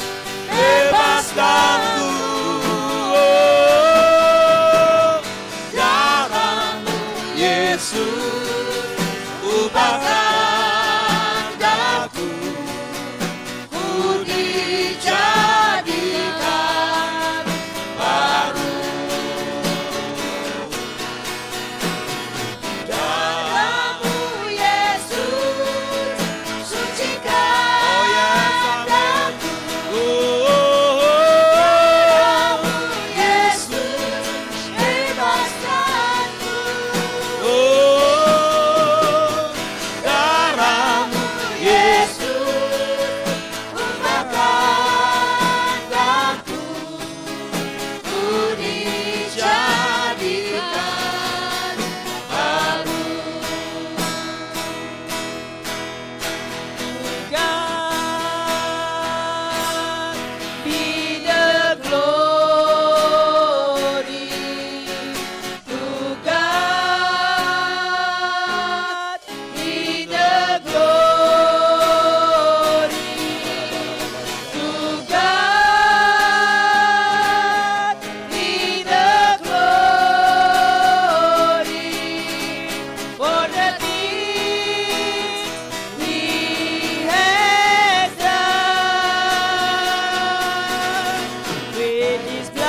bebaskanku. Darahmu Yesus ubahkan daku. Ku dijadikan baru. Darahmu Yesus sucikan Oh yes, daku. oh, Yesus bebaskanku. oh, darahmu Yesus ubahkan daku. Ku dijadikan baru. God be the glory. To God be the glory. To God be the glory for the things He has done. With His blood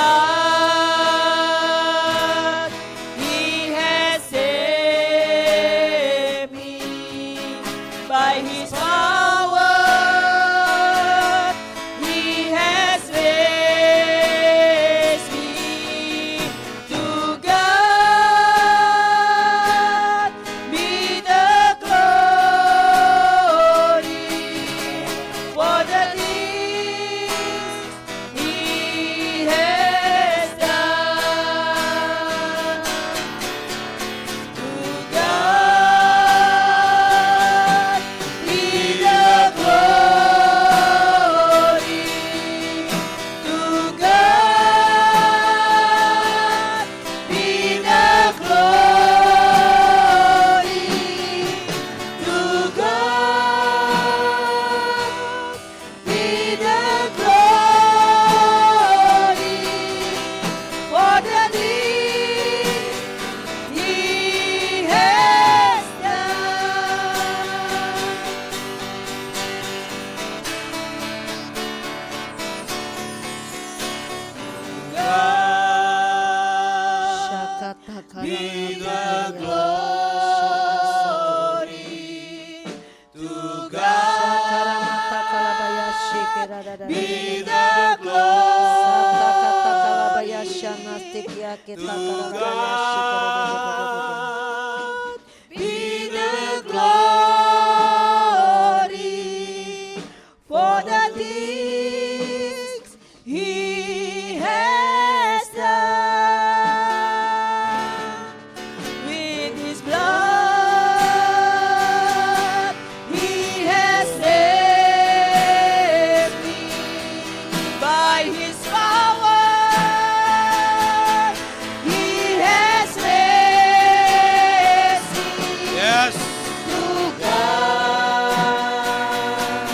He has saved me. By His power He has raised me. To God be the glory for the things He has done. To God be the glory. To God be the glory. To God be the glory for the things He has done. God be the glory. To God be the glory. To God be the glory For the things He has done. With His blood He has saved me. By His power He has raised me. Yes. To God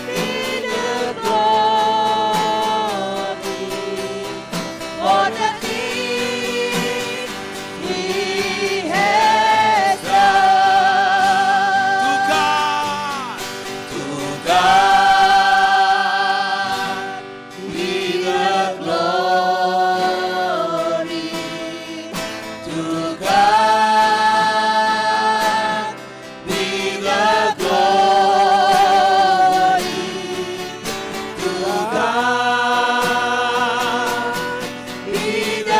be the glory for the things He has done. To God be the glory. To God be the glory. To God be the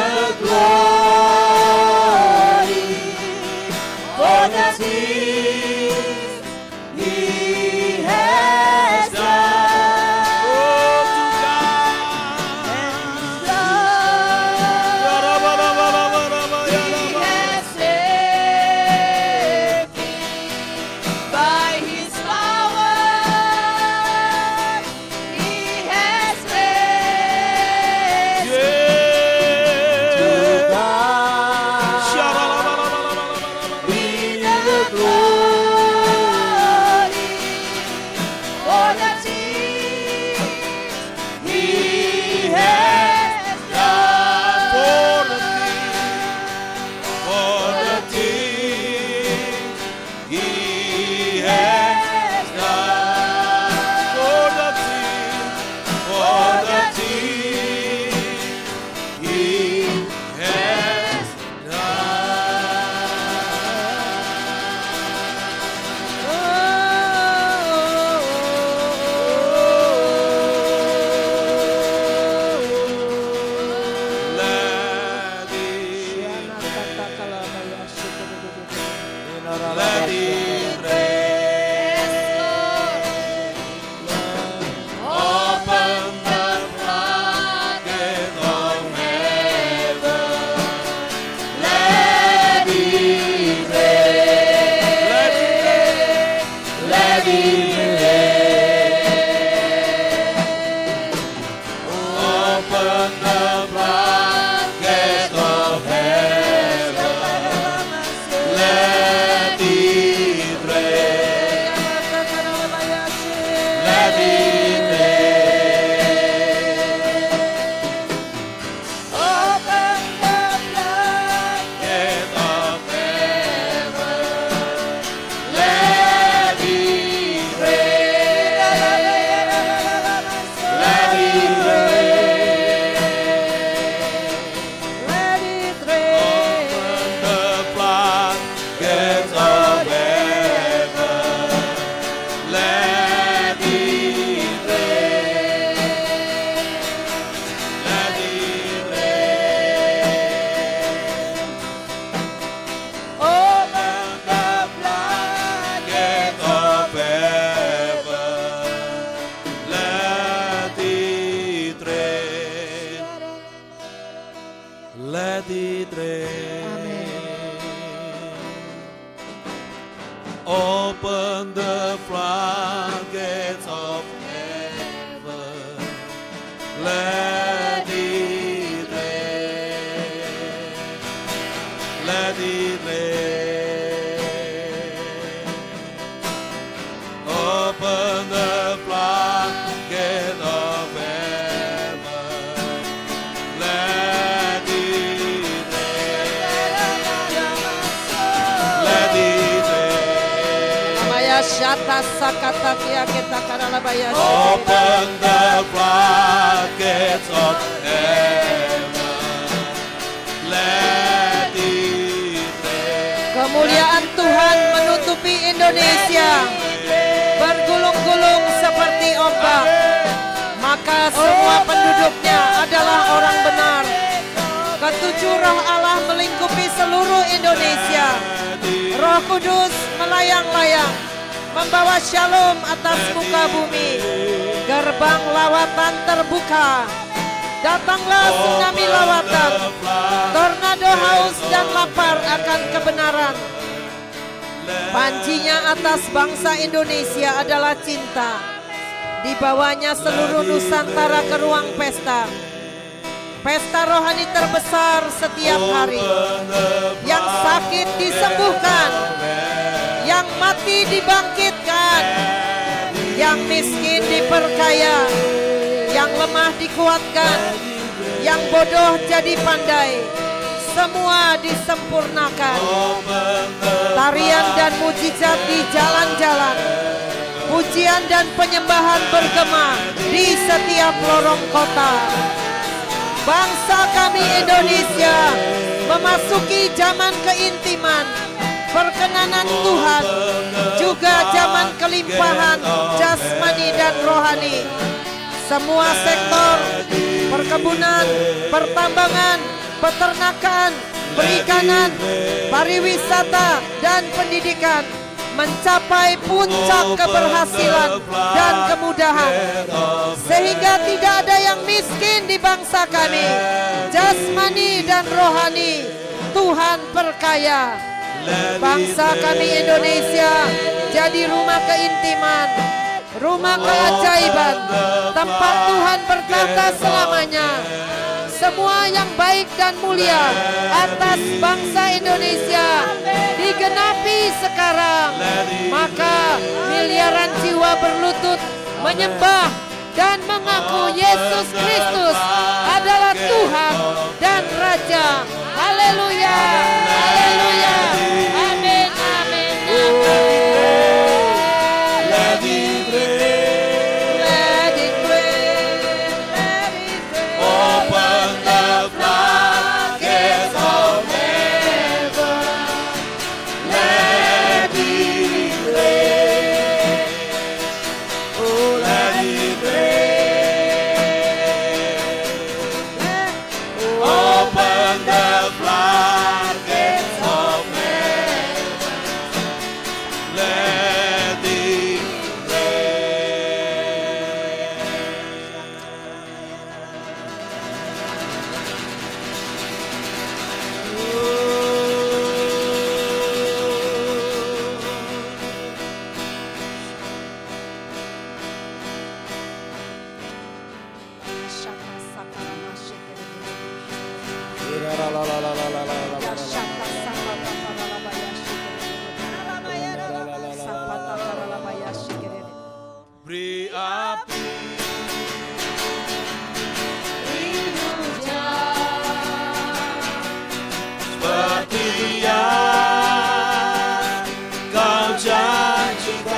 Open the floodgates of heaven. Let it rain. Let it rain. Open the floodgates of heaven. Let it rain. Let it rain. Maya shata sakata kia kita karala baya. Open the floodgates of heaven. Let it rain. Kemuliaan Tuhan menutupi Indonesia, bergulung-gulung seperti ombak. Maka semua penduduknya adalah orang benar. Ketujuh roh Allah melingkupi seluruh Indonesia. Roh Kudus melayang-layang, membawa shalom atas muka bumi. Gerbang lawatan terbuka. Datanglah tsunami lawatan, tornado haus dan lapar akan kebenaran. Pancinya atas bangsa Indonesia adalah cinta. Dibawanya seluruh Nusantara ke ruang pesta. Pesta rohani terbesar setiap hari. Yang sakit disembuhkan, yang mati dibangkitkan, yang miskin diperkaya, yang lemah dikuatkan, yang bodoh jadi pandai. Semua disempurnakan. Tarian dan mujizat di jalan-jalan. Pujian dan penyembahan bergema di setiap lorong kota. Bangsa kami Indonesia memasuki zaman keintiman, perkenanan Tuhan, juga zaman kelimpahan jasmani dan rohani. Semua sektor, perkebunan, pertambangan, peternakan, perikanan, pariwisata, dan pendidikan mencapai puncak keberhasilan dan kemudahan, sehingga tidak ada yang miskin di bangsa kami. Jasmani dan rohani Tuhan perkaya. Bangsa kami Indonesia jadi rumah keintiman, rumah keajaiban, tempat Tuhan berkata selamanya. Semua yang baik dan mulia atas bangsa Indonesia digenapi sekarang. Maka miliaran jiwa berlutut menyembah dan mengaku Yesus Kristus adalah Tuhan dan Raja. Haleluya, haleluya, amin, amin, amin. Beri api seperti yang kau janjikan,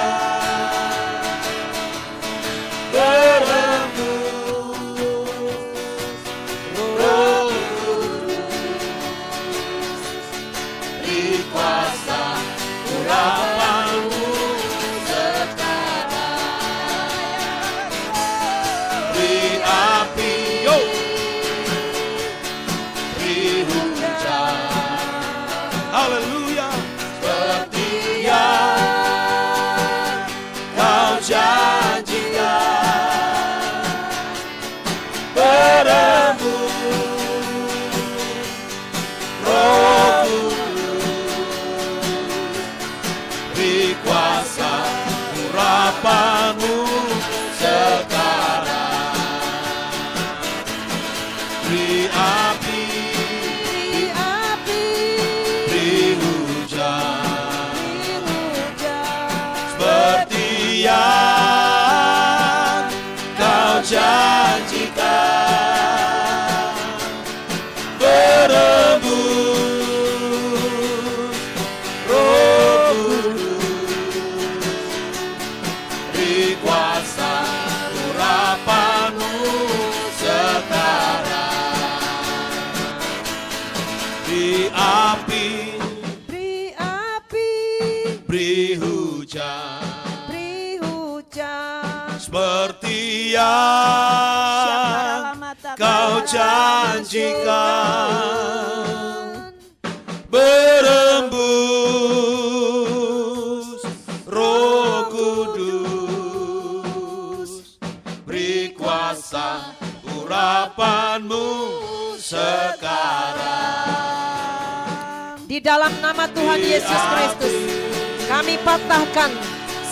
berembus Roh Kudus, beri kuasa urapanmu sekarang. Beri api, beri hujan, haleluya, seperti yang kau janjikan, berembus Roh Kudus, beri kuasa api, beri api, beri hujan, beri hujan. seperti yang kau janjikan. Berembus Roh Kudus, beri kuasa urapanmu sekarang. Di dalam nama Tuhan Yesus Kristus, kami patahkan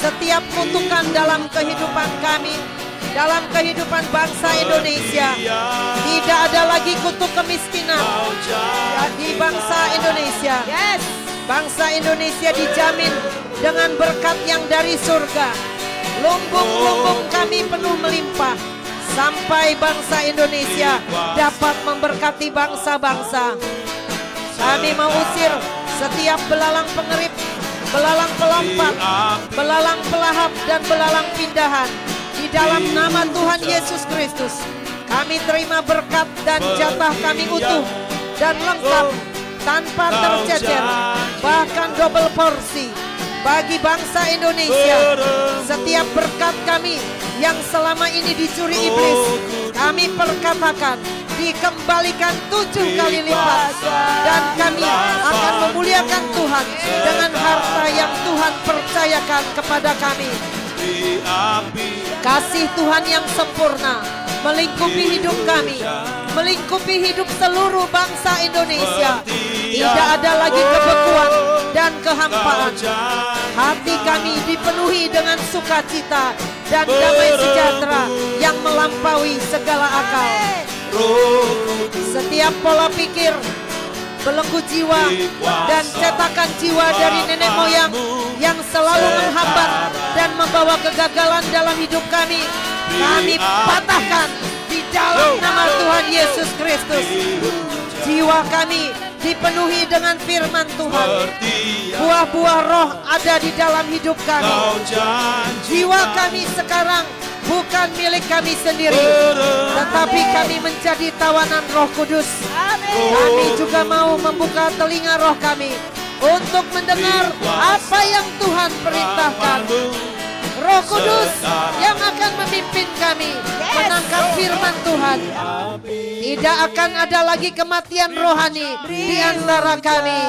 setiap kutukan dalam kehidupan kami, dalam kehidupan bangsa Indonesia. Tidak ada lagi kutuk kemiskinan di bangsa Indonesia. Bangsa Indonesia dijamin dengan berkat yang dari surga. Lumbung-lumbung kami penuh melimpah, sampai bangsa Indonesia dapat memberkati bangsa-bangsa. Kami mau usir setiap belalang pengerip, belalang pelompat, belalang pelahap, dan belalang pindahan. Di dalam nama Tuhan Yesus Kristus, kami terima berkat dan jatah kami utuh dan lengkap, tanpa tercecer, bahkan double porsi bagi bangsa Indonesia. Setiap berkat kami yang selama ini dicuri iblis, kami perkatakan dikembalikan 7 kali lipat, dan kami akan memuliakan Tuhan dengan harta yang Tuhan percayakan kepada kami. Kasih Tuhan yang sempurna melingkupi hidup kami, melingkupi hidup seluruh bangsa Indonesia. Tidak ada lagi kebekuan dan kehampaan. Hati kami dipenuhi dengan sukacita dan damai sejahtera yang melampaui segala akal. Setiap pola pikir, belenggu jiwa, dan cetakan jiwa dari nenek moyang yang selalu menghambat dan membawa kegagalan dalam hidup kami, kami patahkan di dalam nama Tuhan Yesus Kristus. Jiwa kami dipenuhi dengan firman Tuhan. Buah-buah roh ada di dalam hidup kami. Jiwa kami sekarang bukan milik kami sendiri, tetapi kami menjadi tawanan Roh Kudus. Kami juga mau membuka telinga roh kami untuk mendengar apa yang Tuhan perintahkan. Roh Kudus yang akan memimpin kami menangkap firman Tuhan. Tidak akan ada lagi kematian rohani di antara kami.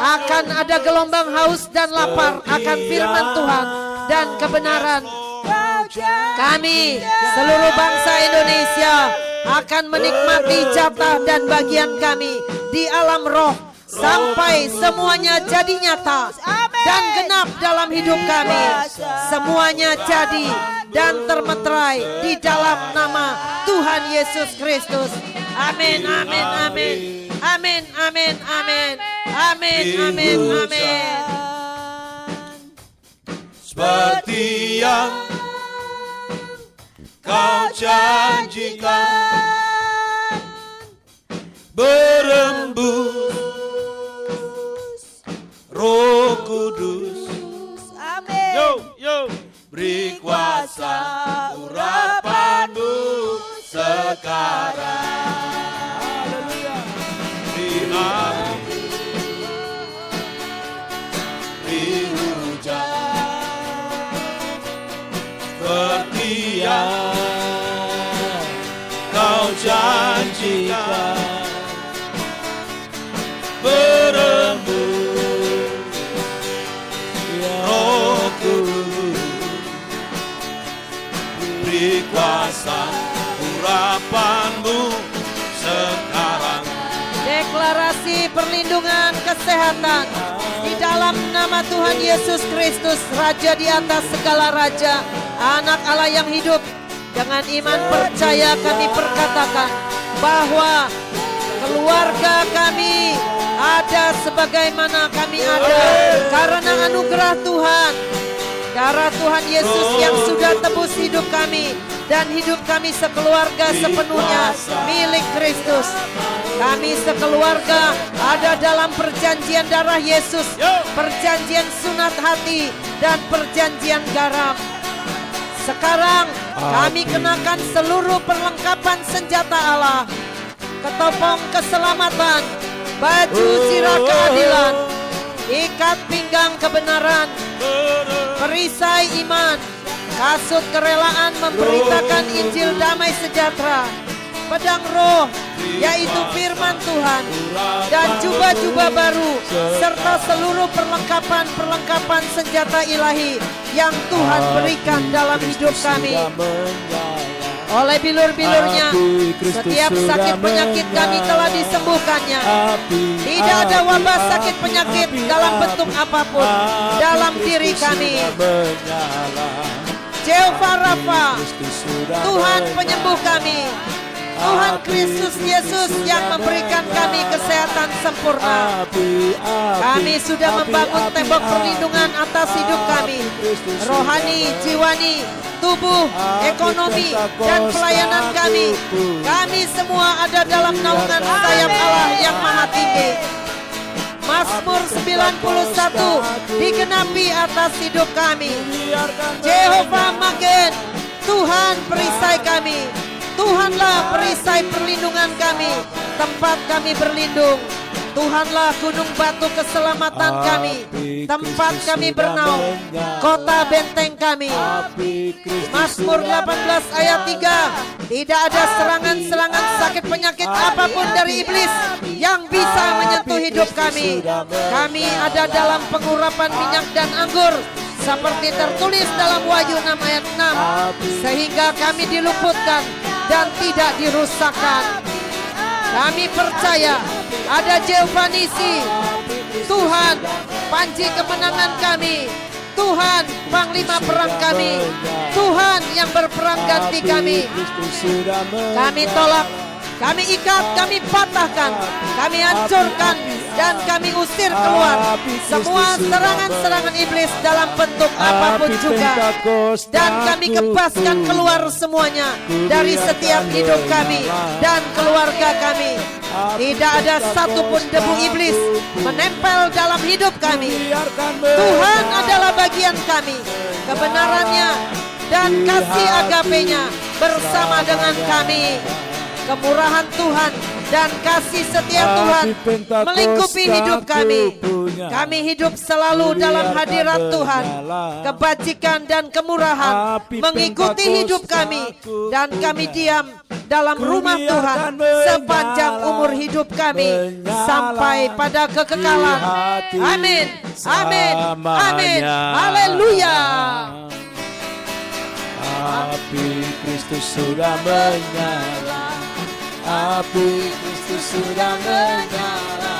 Akan ada gelombang haus dan lapar akan firman Tuhan dan kebenaran. Kami, seluruh bangsa Indonesia, akan menikmati jatah dan bagian kami di alam roh sampai semuanya jadi nyata dan genap dalam hidup kami. Semuanya jadi dan termeterai di dalam nama Tuhan Yesus Kristus. Amin, amin, amin. Amin, amin, amin. Amin, amin, amin. Seperti yang kau janjikan, berembus Roh Kudus, beri kuasa urapanmu sekarang. Beri api, beri hujan, seperti yang kau janjikan. Berembus Roh Kudus, beri kuasa urapanmu sekarang. Deklarasi perlindungan kesehatan di dalam nama Tuhan Yesus Kristus, Raja di atas segala raja, Anak Allah yang hidup. Dengan iman percaya kami perkatakan bahwa keluarga kami ada sebagaimana kami ada karena anugerah Tuhan. Darah Tuhan Yesus yang sudah tebus hidup kami, dan hidup kami sekeluarga sepenuhnya milik Kristus. Kami sekeluarga ada dalam perjanjian darah Yesus, perjanjian sunat hati, dan perjanjian garam. Sekarang kami kenakan seluruh perlengkapan senjata Allah, ketopong keselamatan, baju zirah keadilan, ikat pinggang kebenaran, perisai iman, kasut kerelaan memberitakan Injil damai sejahtera, pedang roh yaitu firman Tuhan, dan jubah-jubah baru serta seluruh perlengkapan senjata ilahi yang Tuhan berikan dalam hidup kami. Oleh bilur-bilurnya setiap sakit penyakit kami telah disembuhkannya. Tidak ada wabah sakit penyakit dalam bentuk apapun dalam diri kami. Jehovah Rafa, Tuhan penyembuh kami, Tuhan Kristus Yesus yang memberikan kami kesehatan sempurna. Kami sudah membangun tembok perlindungan atas hidup kami, rohani, jiwani, tubuh, ekonomi, dan pelayanan kami. Kami semua ada dalam naungan sayap Allah yang maha tinggi. Mazmur 91 digenapi atas hidup kami. Jehovah Magen, Tuhan perisai kami. Tuhanlah perisai perlindungan kami, tempat kami berlindung. Tuhanlah gunung batu keselamatan kami, tempat kami bernaung, kota benteng kami. Mazmur 18 ayat 3, tidak ada serangan-serangan sakit penyakit apapun dari iblis yang bisa menyentuh hidup kami. Kami ada dalam pengurapan minyak dan anggur, seperti tertulis dalam Wahyu 6 ayat 6, sehingga kami diluputkan dan tidak dirusakkan. Kami percaya ada Jehovah Nisi, Tuhan panji kemenangan kami, Tuhan panglima perang kami, Tuhan yang berperang ganti kami. Kami tolak, kami ikat, kami patahkan, kami hancurkan, dan kami usir keluar semua serangan-serangan iblis dalam bentuk apapun juga. Dan kami kebaskan keluar semuanya dari setiap hidup kami dan keluarga kami. Tidak ada satupun debu iblis menempel dalam hidup kami. Tuhan adalah bagian kami, kebenarannya dan kasih agapenya bersama dengan kami. Kemurahan Tuhan dan kasih setia Tuhan melingkupi hidup kami. Kami hidup selalu dalam hadirat Tuhan. Kebajikan dan kemurahan mengikuti hidup kami, dan kami diam dalam rumah Tuhan sepanjang umur hidup kami sampai pada kekekalan. Amin, amin, amin, haleluya. Api Kristus sudah menyala, api Kristus sudah menyala,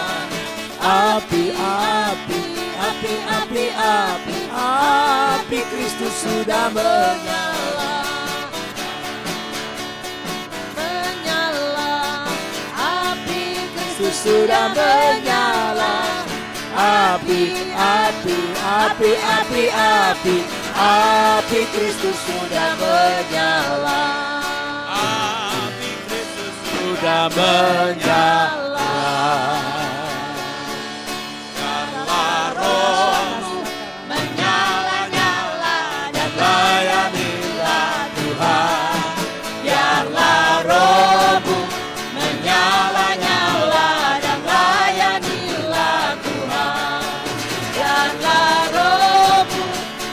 api, api, api, api, api, api Kristus sudah menyala, Menyala, api Kristus sudah menyala, api, api, api, api, api, api Kristus sudah menyala, Api Kristus sudah menyala. Biarlah rohmu menyala-nyala dan Layanilah Tuhan, biarlah rohmu menyala-nyala dan layanilah Tuhan. Biarlah rohmu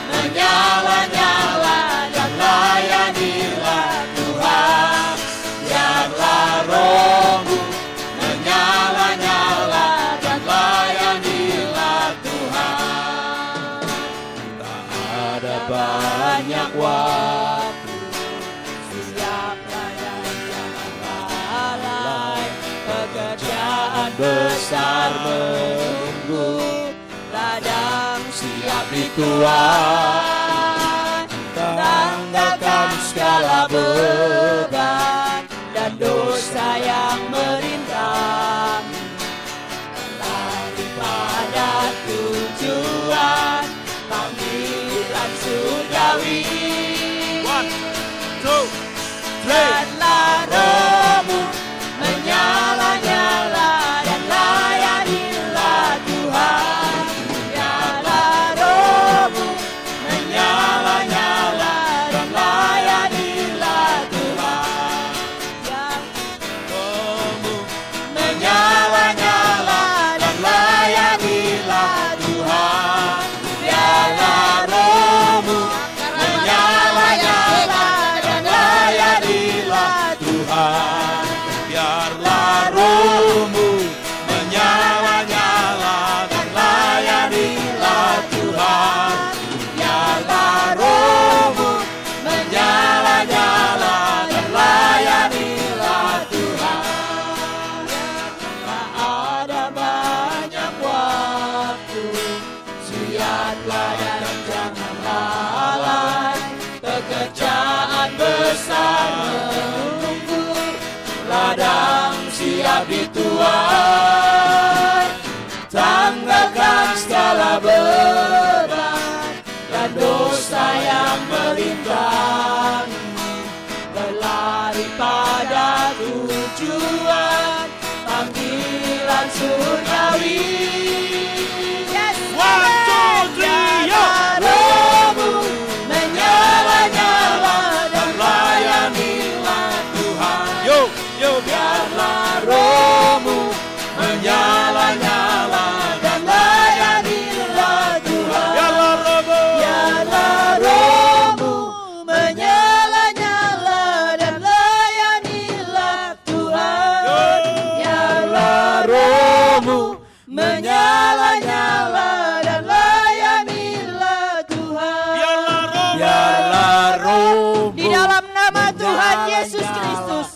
menyala-nyala dan layanilah Tuhan. Biarlah rohmu menyala-nyala dan layanilah Tuhan. ada banyak waktu, Siaplah dan jangan lalai, pekerjaan besar menunggu. Ladang siap dituai, tanggalkan segala beban dan dosa yang merintang. Lari pada tujuan, panggilan surgawi. 1, 2, 3. Biarlah rohmu menyala-nyala dan layanilah Tuhan. Biarlah rohmu menyala-nyala dan layanilah Tuhan. Tuhan, tanggalkan segala beban dan dosa yang melintang, berlari pada tujuan panggilan surgawi. One, two, three, yo! Rohmu menyala-nyala dan layanilah Tuhan. Yo, yo, Biarlah rohmu menyala-nyala dan layanilah Tuhan. biarlah rohmu. Biarlah rohmu menyala-nyala dan layanilah Tuhan. Biarlah rohmu menyala-nyala dan layanilah Tuhan. Biarlah rohmu. Biarlah rohmu. Di dalam nama Tuhan Yesus Kristus,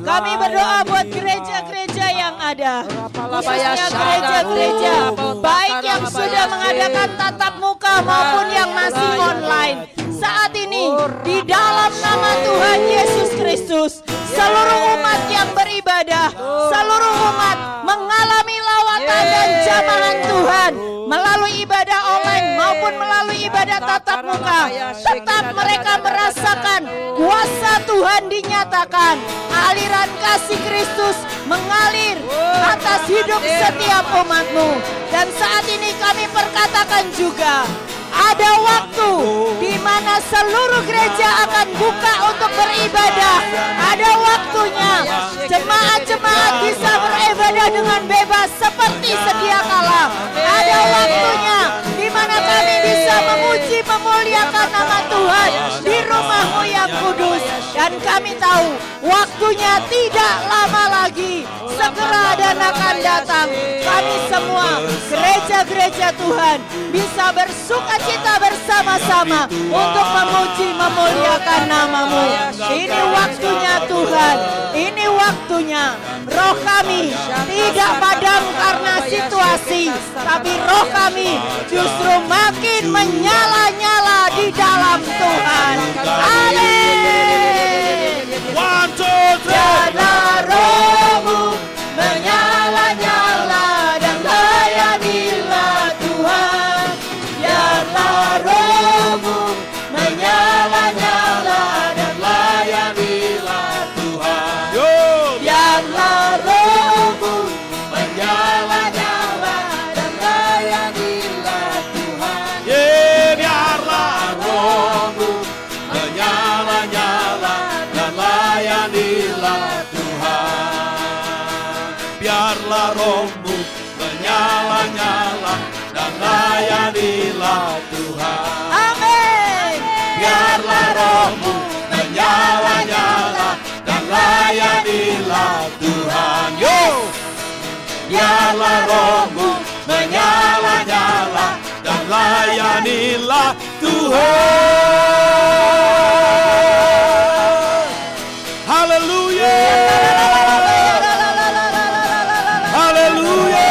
kami berdoa buat gereja-gereja yang ada, khususnya gereja-gereja baik yang sudah mengadakan tatap muka maupun yang masih online. Saat ini di dalam nama Tuhan Yesus Kristus, seluruh umat yang beribadah, seluruh umat mengalami lawatan dan jamahan Tuhan melalui ibadah online maupun melalui ibadah tatap muka. Tetap mereka merasakan kuasa Tuhan dinyatakan, aliran kasih Kristus mengalir atas hidup setiap umatmu. Dan saat ini kami perkatakan juga, ada waktu di mana seluruh gereja akan buka untuk beribadah. Ada waktunya jemaat-jemaat bisa beribadah dengan bebas seperti sedia kala. Ada waktunya di mana kami bisa memuji memuliakan nama Tuhan di rumahmu yang kudus. Dan kami tahu waktunya tidak lama lagi, segera dan akan datang. Kami semua gereja-gereja Tuhan bisa bersukacita bersama-sama untuk memuji memuliakan namamu. Ini waktunya Tuhan, ini waktunya. Roh kami tidak padam karena situasi, tapi roh kami justru makin menyala-nyala di dalam Tuhan. Amin. One, two, three. Biarlah rohmu menyala-nyala dan layanilah Tuhan. Biarlah rohmu menyala-nyala dan layanilah Tuhan. Yo, Biarlah rohmu menyala-nyala dan layanilah Tuhan. biarlah Rohmu menyala-nyala dan layanilah Tuhan. biarlah rohmu menyala-nyala dan layanilah Tuhan. Amin. Biarlah rohmu menyala-nyala dan layanilah Tuhan. Yo, biarlah rohmu menyala-nyala dan layanilah Tuhan. Haleluya. Haleluya.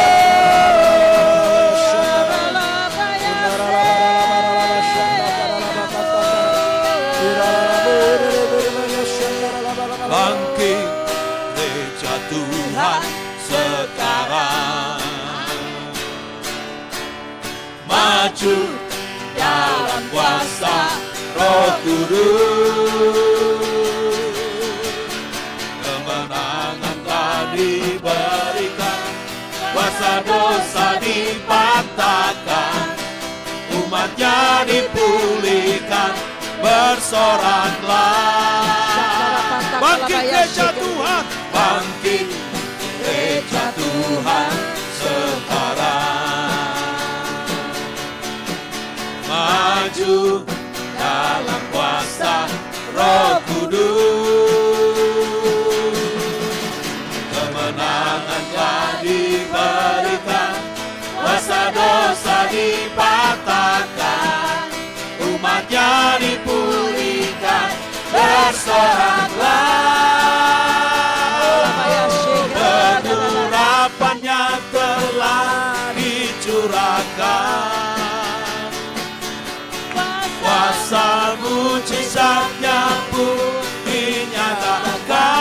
Bangkit gereja Tuhan sekarang, maju dalam kuasa Roh Kudus. Kemenangan telah diberikan, kuasa dosa dipatahkan, umatnya dipulihkan, bersoraklah. Bangkit gereja Tuhan, bangkit gereja Tuhan sekarang, maju dalam kuasa Roh Kudus. Kemenangan telah diberikan, kuasa dosa dipatahkan, umatnya dipulihkan, bersoraklah. Pengharapannya telah dicurahkan, kuasa mujizatnya pun dinyatakan.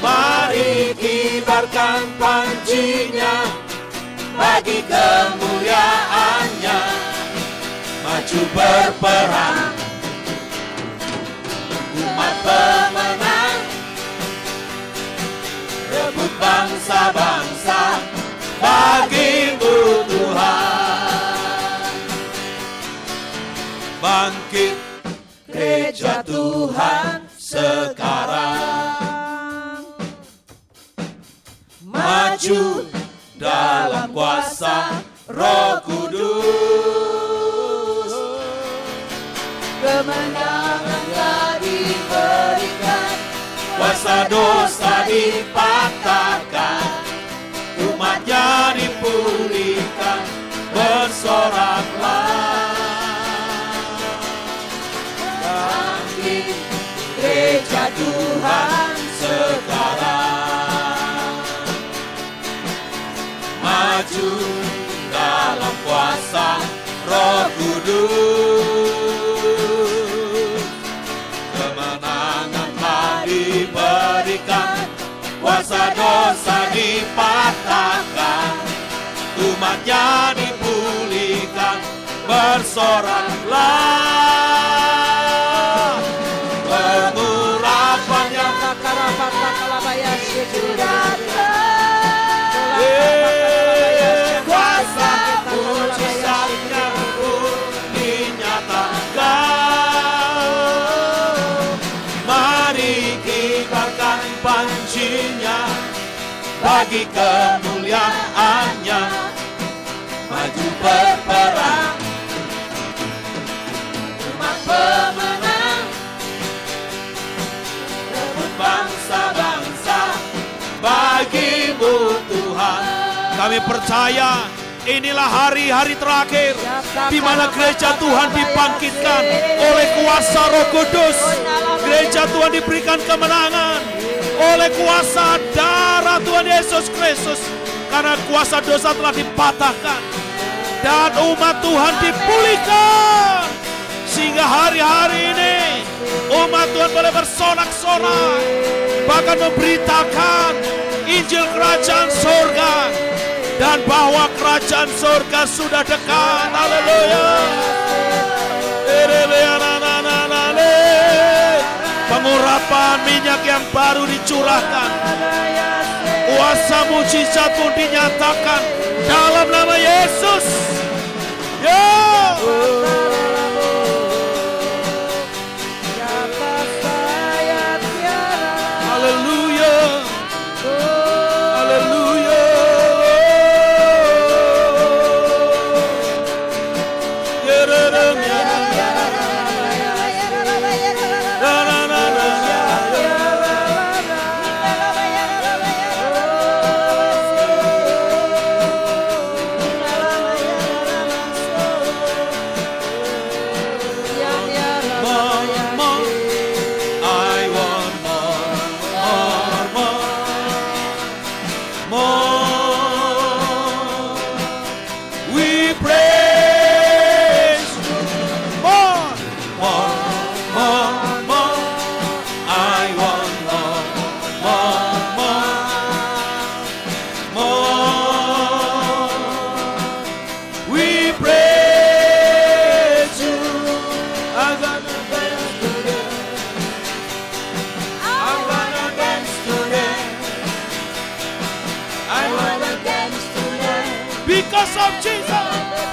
Mari bagi kemuliaannya, maju berperang, umat pemenang, rebut bangsa-bangsa bagimu Tuhan. Bangkit gereja Tuhan sekarang, maju dalam kuasa Roh Kudus. Kemenangan telah diberikan, kuasa dosa dipatahkan, umatnya dipulihkan, bersoraklah. Bangkit gereja Tuhan sekarang, maju dalam kuasa Roh Kudus. Kemenangan telah diberikan, kuasa dosa dipatahkan, umatnya dipulihkan, bersoraklah. Pengurapannya kuasa mujizatnya pun dinyatakan. Mari kibarkan pancinya bagi kemuliaannya, maju berperang, umat pemenang, rebut bangsa-bangsa bagimu Tuhan. Kami percaya inilah hari-hari terakhir di mana gereja Tuhan dibangkitkan oleh kuasa Roh Kudus. Gereja Tuhan diberikan kemenangan oleh kuasa darah Tuhan Yesus Kristus, karena kuasa dosa telah dipatahkan dan umat Tuhan dipulihkan, sehingga hari-hari ini umat Tuhan boleh bersorak-sorak, bahkan memberitakan Injil Kerajaan Surga, dan bahwa Kerajaan Surga sudah dekat. Haleluya. Pengurapan minyak yang baru dicurahkan, kuasa mujizat pun dinyatakan dalam nama Yesus. Haleluya. Haleluya.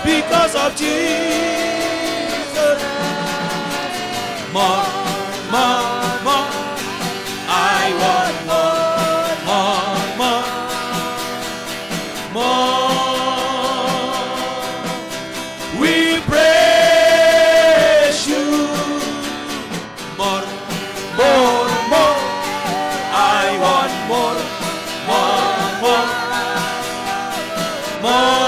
Because of Jesus, more, more, more. I want more, more, more. We praise you, more, more, more. I want more, more, more, more.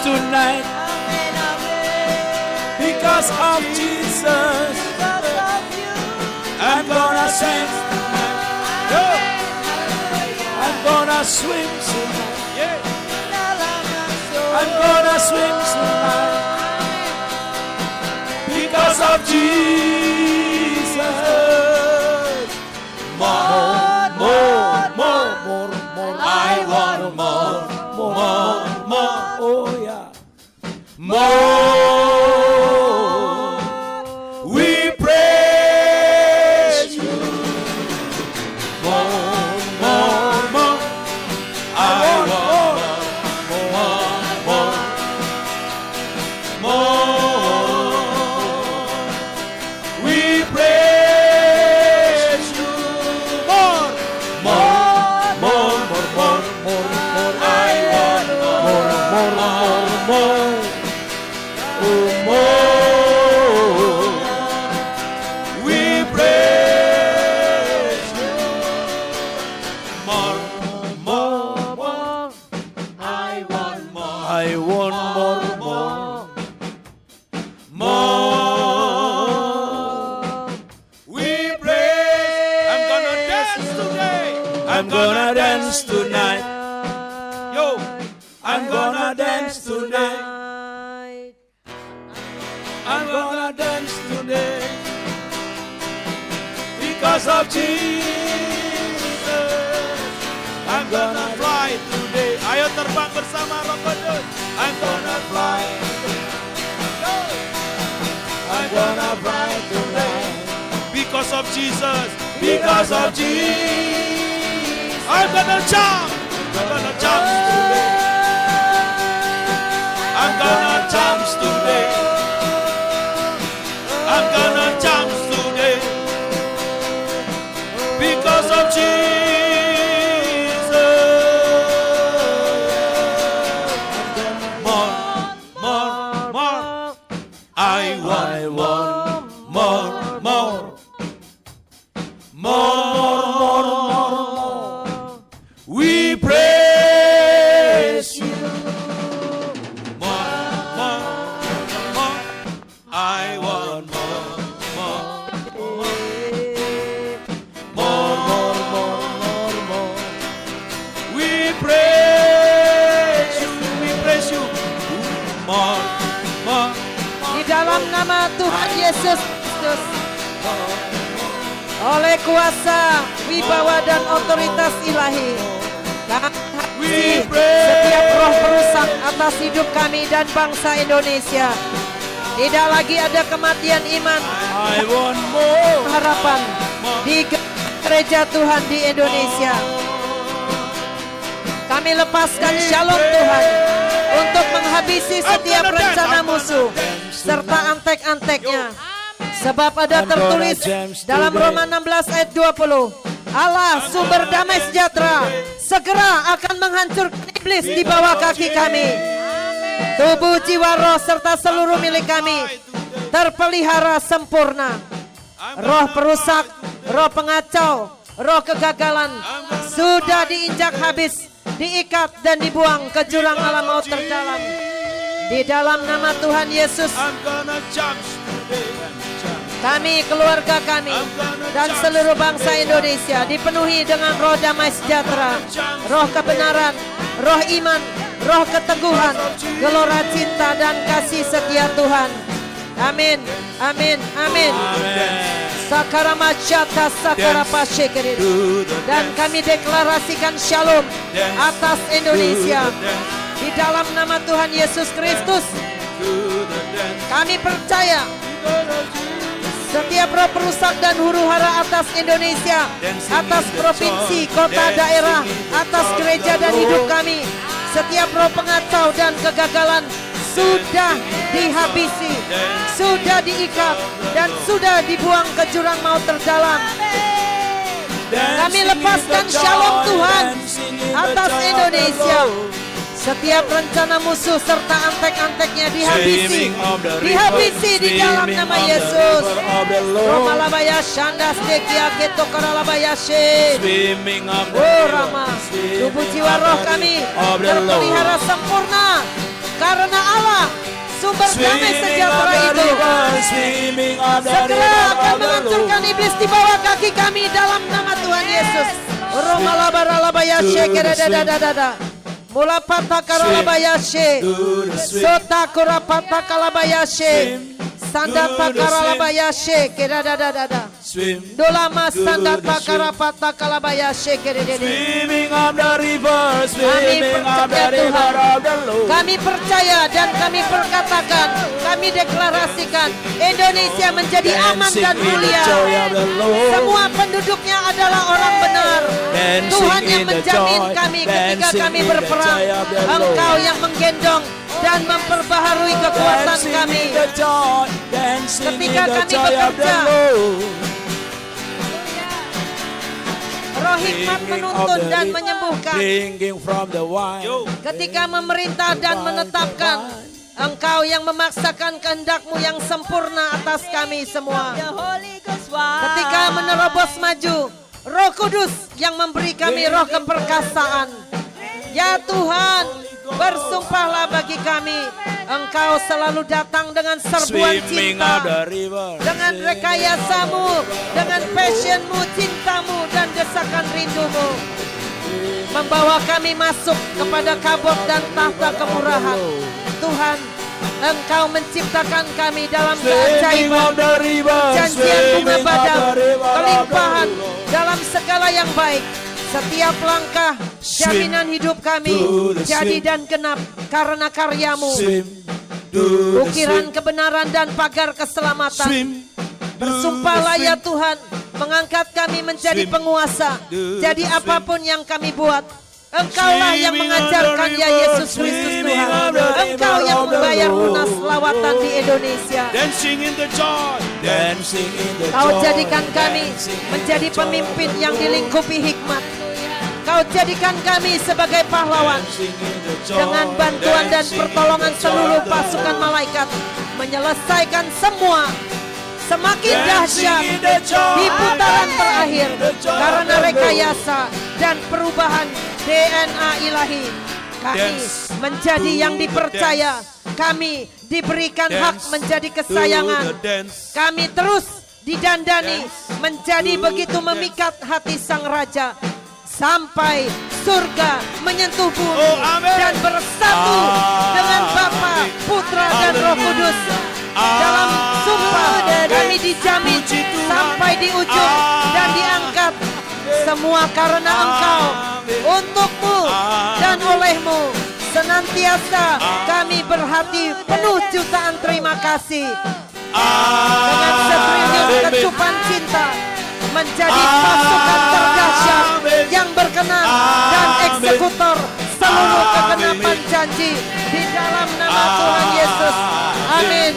tonight. Amin, amin. Because of Jesus, Because of you. I'm gonna swim tonight. Yo. I'm gonna swim tonight. Yeah. I'm gonna swim tonight. Because of Jesus. More, more, more, more, more. I want more, more, more. Oh yeah. More. We praise you. More, more, more. I want more, more. We praise you. More, more, more, more, more, more, more. I want more, more, more, more. Oh, more. We praise you. More, more, more. I want more. I want more, more. More. We praise. I'm gonna dance today. I'm gonna dance tonight. Yo. I'm gonna dance tonight. I'm gonna dance today. Because of Jesus, I'm gonna fly today. Ayo terbang bersama Roh Kudus. I'm gonna fly. I'm gonna fly tonight. Because of Jesus. Because of Jesus, I'm gonna jump. I'm gonna jump today. I'm gonna jump today. I'm gonna jump today. Because of Jesus. More, more, more. I want more, more, more. More, more. We praise you. More, more, more. I want more, more. More, more, more, more, more. We praise you, we praise you. More, more. Di dalam nama Tuhan Yesus Kristus, oleh kuasa, wibawa dan otoritas ilahi, kami habisi setiap roh perusak atas hidup kami dan bangsa Indonesia. Tidak lagi ada kematian iman, I want more. harapan di gereja Tuhan di Indonesia. Kami lepaskan shalom Tuhan untuk menghabisi setiap rencana musuh serta antek-anteknya. Sebab ada tertulis dalam Roma 16 ayat 20, Allah sumber damai sejahtera segera akan menghancurkan iblis di bawah kaki kami. Tubuh, jiwa, roh serta seluruh milik kami terpelihara sempurna. Roh perusak, roh pengacau, roh kegagalan sudah diinjak habis, diikat dan dibuang ke jurang alam maut terdalam. Di dalam nama Tuhan Yesus, I'm gonna jump today. kami, keluarga kami, dan seluruh bangsa Indonesia dipenuhi dengan roh damai sejahtera, roh kebenaran, roh iman, roh keteguhan, gelora cinta dan kasih setia Tuhan. Amin, amin, amin. Sakaramachata sakarapashekere. Dan kami deklarasikan shalom atas Indonesia. Di dalam nama Tuhan Yesus Kristus, kami percaya setiap roh perusak dan huru-hara atas Indonesia, atas provinsi, kota, daerah, atas gereja dan hidup kami, setiap roh pengacau dan kegagalan sudah dihabisi, sudah diikat, dan sudah dibuang ke jurang maut terdalam. Kami lepaskan shalom Tuhan atas Indonesia. Setiap rencana musuh serta antek-anteknya dihabisi, dihabisi di dalam nama Yesus. Romalabaya shandas dekia keto karalabayashe. Oh Rama, tubuh jiwa roh kami terpelihara sempurna karena sumber damai sejahtera of the itu river, swimming of the segera river akan of the Lord. menghancurkan iblis di bawah kaki kami dalam nama Tuhan Yesus. Romalabaralabayashe keredadadadada. Mula patakaralabayashe. Sotakurapatakalalabayashe. Sandatakarabayashe keredadadada. Swim, Dolama sandatakarapatakalabayashe keredede. Swimming of the river, Kami swimming of the percaya river Tuhan. of the Lord. Kami percaya dan kami perkatakan, kami deklarasikan Indonesia menjadi aman dan Dancing in the mulia. joy of the Lord. Semua penduduknya adalah orang benar. Dancing Tuhan yang in the menjamin joy, kami ketika dancing kami in the berperang. joy of the Lord. Engkau yang menggendong dan memperbaharui kekuatan Dancing kami. in the joy, dancing in Ketika the kami joy of the bekerja, Lord. Roh hikmat menuntun dan menyembuhkan. Drinking from the wine. Ketika memerintah dan menetapkan, Engkau yang memaksakan kehendak-Mu yang sempurna atas kami semua. The Holy Ghost wine. Ketika menerobos maju, Roh Kudus yang memberi kami roh keperkasaan. Ya Tuhan, bersumpahlah bagi kami, Engkau selalu datang dengan serbuan Swimming cinta, of the river. dengan rekayasamu, dengan passionmu, cintamu, dan desakan rindumu. Membawa kami masuk kepada kabut dan tahta kemurahan. Tuhan, Engkau menciptakan kami dalam Swimming keajaiban, of the river. janjian bunga Swimming of badam, the river of the kelimpahan Lord. dalam segala yang baik. Setiap langkah jaminan hidup kami to the jadi swim. dan genap karena karyamu. Swim, do the Ukiran swim. kebenaran dan pagar keselamatan. Swim, Bersumpahlah ya Tuhan, mengangkat kami menjadi Swim. penguasa. Do Jadi the apapun yang kami buat, Engkaulah yang Swimming mengajarkan on the ya river, Yesus Kristus swimming Tuhan. on the Engkau river yang of the membayar Lord. lunas lawatan di Indonesia. dancing in the joy, dancing in the Kau joy. jadikan kami Dancing in menjadi the joy pemimpin of the yang Lord. dilingkupi hikmat. Kau jadikan kami sebagai pahlawan Dancing in the joy. dengan bantuan dan Dancing in pertolongan the joy seluruh of the pasukan Lord. malaikat menyelesaikan semua semakin Dancing dahsyat in the joy. di putaran terakhir in the joy karena of the Lord. rekayasa dan perubahan DNA ilahi. Kami Dance menjadi to yang the dipercaya. Kami diberikan hak Dance menjadi to kesayangan. the dance. Kami terus didandani menjadi to begitu the memikat hati sang raja sampai surga menyentuh bumi Oh, amin. dan bersatu dengan Bapa, Putra dan Roh Kudus. Dalam sumpah kami dijamin Puji Tuhan. sampai di ujung dan diangkat semua karena Engkau, untukmu dan olehmu. Senantiasa kami berhati penuh jutaan terima kasih. Dengan setriliun kecupan cinta menjadi pasukan terdahsyat yang berkenan dan eksekutor seluruh kegenapan janji di dalam nama Tuhan Yesus. Amin.